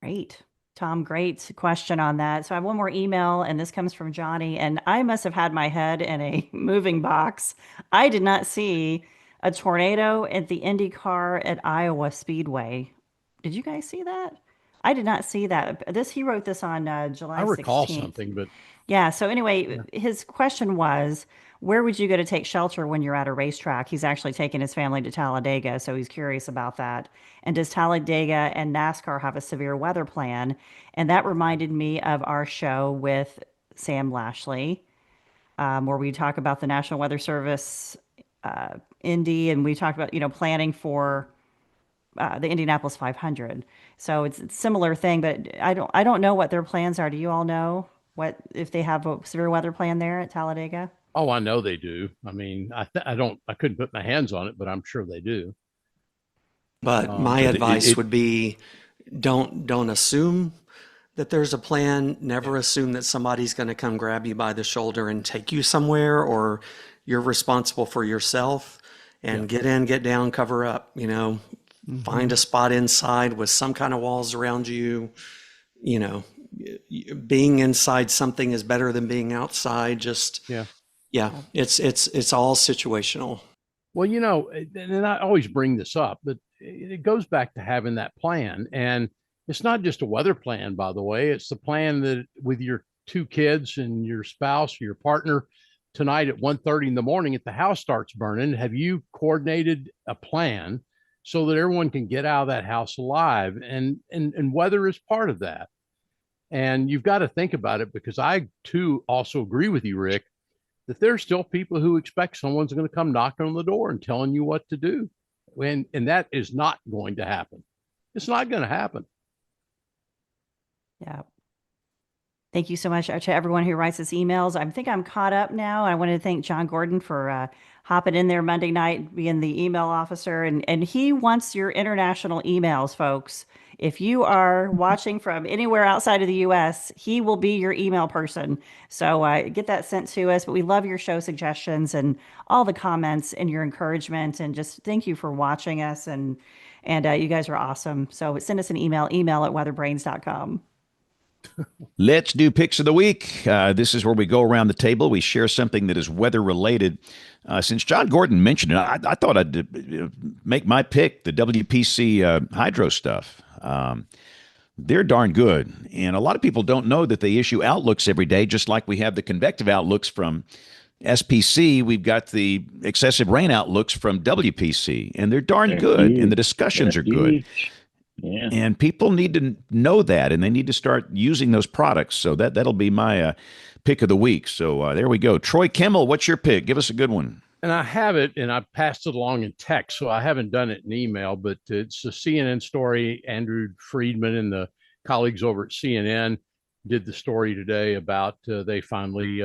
S3: Great. Tom, great question on that. So I have one more email, and this comes from Johnny, and I must have had my head in a moving box. I did not see a tornado at the IndyCar at Iowa Speedway. Did you guys see that? I did not see that. He wrote this on July 16th.
S6: I recall something, but
S3: yeah. So anyway, his question was, where would you go to take shelter when you're at a racetrack? He's actually taken his family to Talladega, so he's curious about that. And does Talladega and NASCAR have a severe weather plan? And that reminded me of our show with Sam Lashley, where we talk about the National Weather Service, Indy, and we talked about, planning for the Indianapolis 500. So it's a similar thing, but I don't know what their plans are. Do you all know if they have a severe weather plan there at Talladega?
S6: Oh, I know they do. I mean, I couldn't put my hands on it, but I'm sure they do.
S9: But my advice would be, don't assume that there's a plan. Never assume that somebody's going to come grab you by the shoulder and take you somewhere, or you're responsible for yourself. And get in, get down, cover up. Find a spot inside with some kind of walls around you. Being inside something is better than being outside. It's all situational.
S6: Well, and I always bring this up, but it goes back to having that plan. And it's not just a weather plan, by the way. It's the plan that with your two kids and your spouse, or your partner, tonight at 1:30 in the morning, if the house starts burning, have you coordinated a plan so that everyone can get out of that house alive? And weather is part of that. And you've got to think about it, because I too also agree with you, Rick, that there's still people who expect someone's going to come knocking on the door and telling you what to do. And that is not going to happen. It's not going to happen.
S3: Yeah. Thank you so much to everyone who writes us emails. I think I'm caught up now. I want to thank John Gordon for hopping in there Monday night, being the email officer. And he wants your international emails, folks. If you are watching from anywhere outside of the U.S., he will be your email person. So get that sent to us. But we love your show suggestions and all the comments and your encouragement. And just thank you for watching us. And you guys are awesome. So send us an email at weatherbrains.com.
S1: Let's do picks of the week. This is where we go around the table. We share something that is weather related. Since John Gordon mentioned it, I thought I'd make my pick, the WPC hydro stuff. They're darn good. And a lot of people don't know that they issue outlooks every day, just like we have the convective outlooks from SPC. We've got the excessive rain outlooks from WPC, and they're darn good. And the discussions are good.
S2: Yeah.
S1: And people need to know that, and they need to start using those products. So that'll be my pick of the week. So there we go. Troy Kimmel, what's your pick? Give us a good one.
S6: And I have it, and I passed it along in text, so I haven't done it in email, but it's a CNN story. Andrew Friedman and the colleagues over at CNN did the story today about they finally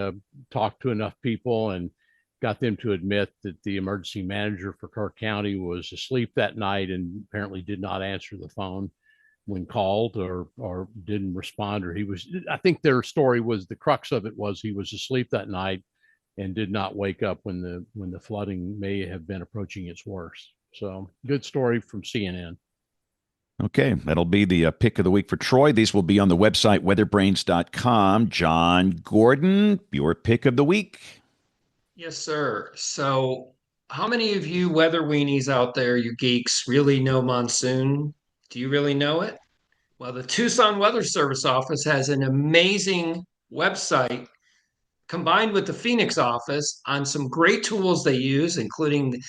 S6: talked to enough people and got them to admit that the emergency manager for Clark County was asleep that night and apparently did not answer the phone when called, or didn't respond, or I think their story was, the crux of it was, he was asleep that night and did not wake up when the flooding may have been approaching its worst. So good story from CNN.
S1: Okay, that'll be the pick of the week for Troy. These will be on the website, weatherbrains.com. John Gordon, your pick of the week.
S7: Yes, sir. So how many of you weather weenies out there, you geeks, really know monsoon? Do you really know it? Well, the Tucson Weather Service office has an amazing website combined with the Phoenix office on some great tools they use, including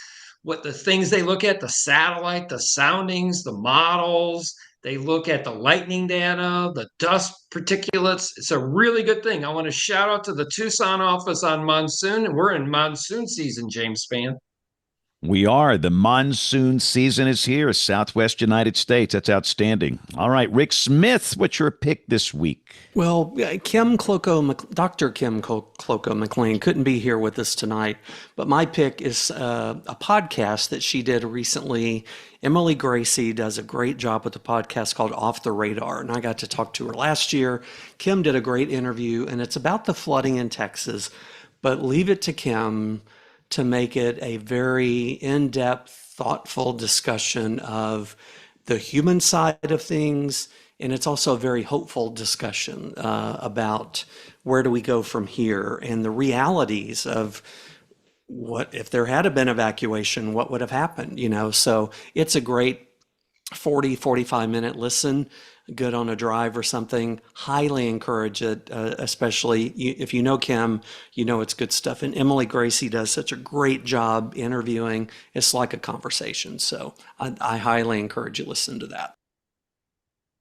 S7: what the things they look at, the satellite, the soundings, the models. They look at the lightning data, the dust particulates. It's a really good thing. I want to shout out to the Tucson office on monsoon. And we're in monsoon season, James Spann.
S1: We are. The monsoon season is here, Southwest United States. That's outstanding. All right, Rick Smith, what's your pick this week?
S9: Well, Dr. Kim Cloco McLean couldn't be here with us tonight, but my pick is a podcast that she did recently. Emily Gracie does a great job with the podcast called Off the Radar, and I got to talk to her last year. Kim did a great interview, and it's about the flooding in Texas, but leave it to Kim to make it a very in-depth, thoughtful discussion of the human side of things. And it's also a very hopeful discussion about where do we go from here and the realities of what if there had been evacuation, what would have happened, So it's a great 45-minute listen, good on a drive or something. Highly encourage it, especially if you know Kim, it's good stuff. And Emily Gracie does such a great job interviewing. It's like a conversation. So I highly encourage you to listen to that.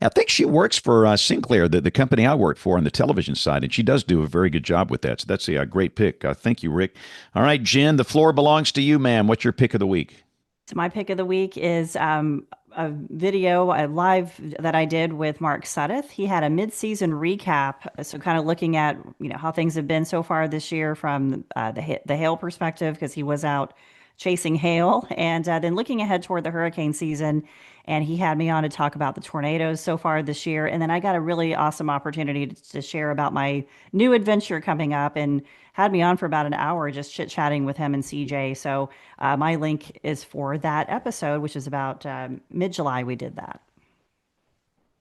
S1: I think she works for Sinclair, the company I work for on the television side, and she does do a very good job with that. So that's a great pick. Thank you, Rick. All right, Jen, the floor belongs to you, ma'am. What's your pick of the week?
S3: So my pick of the week is a live that I did with Mark Suddeth. He had a mid-season recap, so kind of looking at how things have been so far this year from the hail perspective, because he was out chasing hail, and then looking ahead toward the hurricane season. And he had me on to talk about the tornadoes so far this year. And then I got a really awesome opportunity to share about my new adventure coming up, and had me on for about an hour just chit-chatting with him and CJ. So my link is for that episode, which is about mid-July we did that.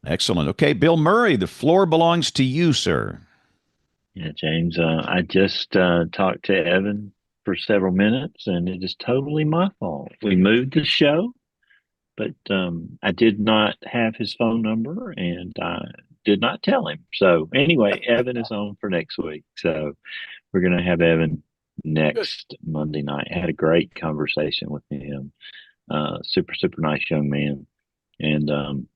S1: Excellent. Okay, Bill Murray, the floor belongs to you, sir.
S2: Yeah, James, I just talked to Evan for several minutes, and it is totally my fault. We moved the show, but I did not have his phone number, and I did not tell him. So anyway, Evan is on for next week. So we're going to have Evan next Monday night. I had a great conversation with him. Super, super nice young man. And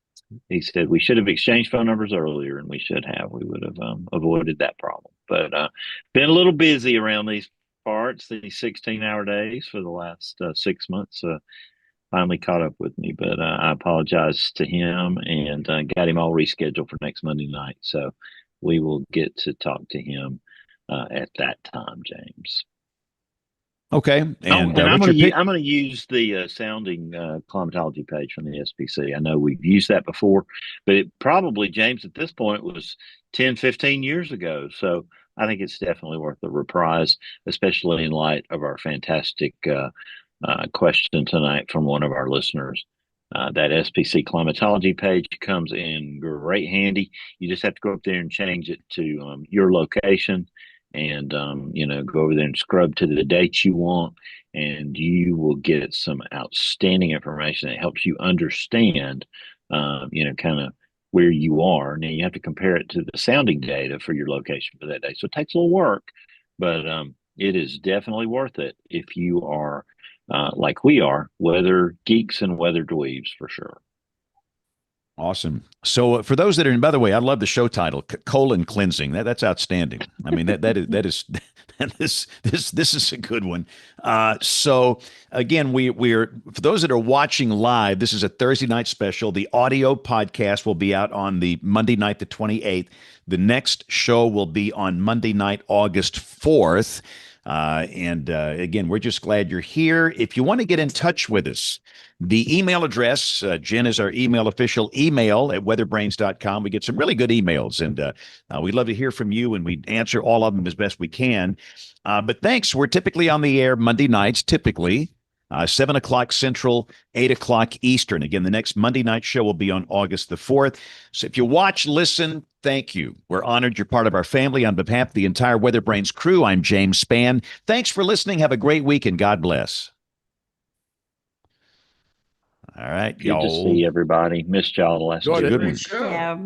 S2: he said we should have exchanged phone numbers earlier, and we should have. We would have avoided that problem. But been a little busy around these parts, these 16-hour days for the last 6 months. Finally caught up with me, but I apologize to him and got him all rescheduled for next Monday night. So we will get to talk to him at that time, James.
S1: Okay,
S2: and I'm going to use the sounding climatology page from the SPC. I know we've used that before, but it probably, James, at this point was 10, 15 years ago. So I think it's definitely worth the reprise, especially in light of our fantastic question tonight from one of our listeners. That SPC climatology page comes in great handy. You just have to go up there and change it to your location. And, go over there and scrub to the dates you want, and you will get some outstanding information that helps you understand, kind of where you are. Now, you have to compare it to the sounding data for your location for that day. So it takes a little work, but it is definitely worth it if you are, like we are, weather geeks and weather dweebs for sure.
S1: Awesome. So for those that are, and by the way, I love the show title, colon cleansing. That's outstanding. I mean, this is a good one. So again, we're for those that are watching live, this is a Thursday night special. The audio podcast will be out on the Monday night, the 28th. The next show will be on Monday night, August 4th. Again, we're just glad you're here. If you want to get in touch with us, the email address, Jen is our official email at weatherbrains.com. We get some really good emails, and we'd love to hear from you, and we answer all of them as best we can. But thanks. We're typically on the air Monday nights, typically 7 o'clock Central, 8 o'clock Eastern. Again, the next Monday night show will be on August the 4th. So if you watch, listen, thank you. We're honored you're part of our family. On behalf of the entire WeatherBrains crew, I'm James Spann. Thanks for listening. Have a great week, and God bless. All right,
S2: Good to see everybody. Missed y'all the last 2
S7: weeks.
S2: weeks.
S3: Yeah.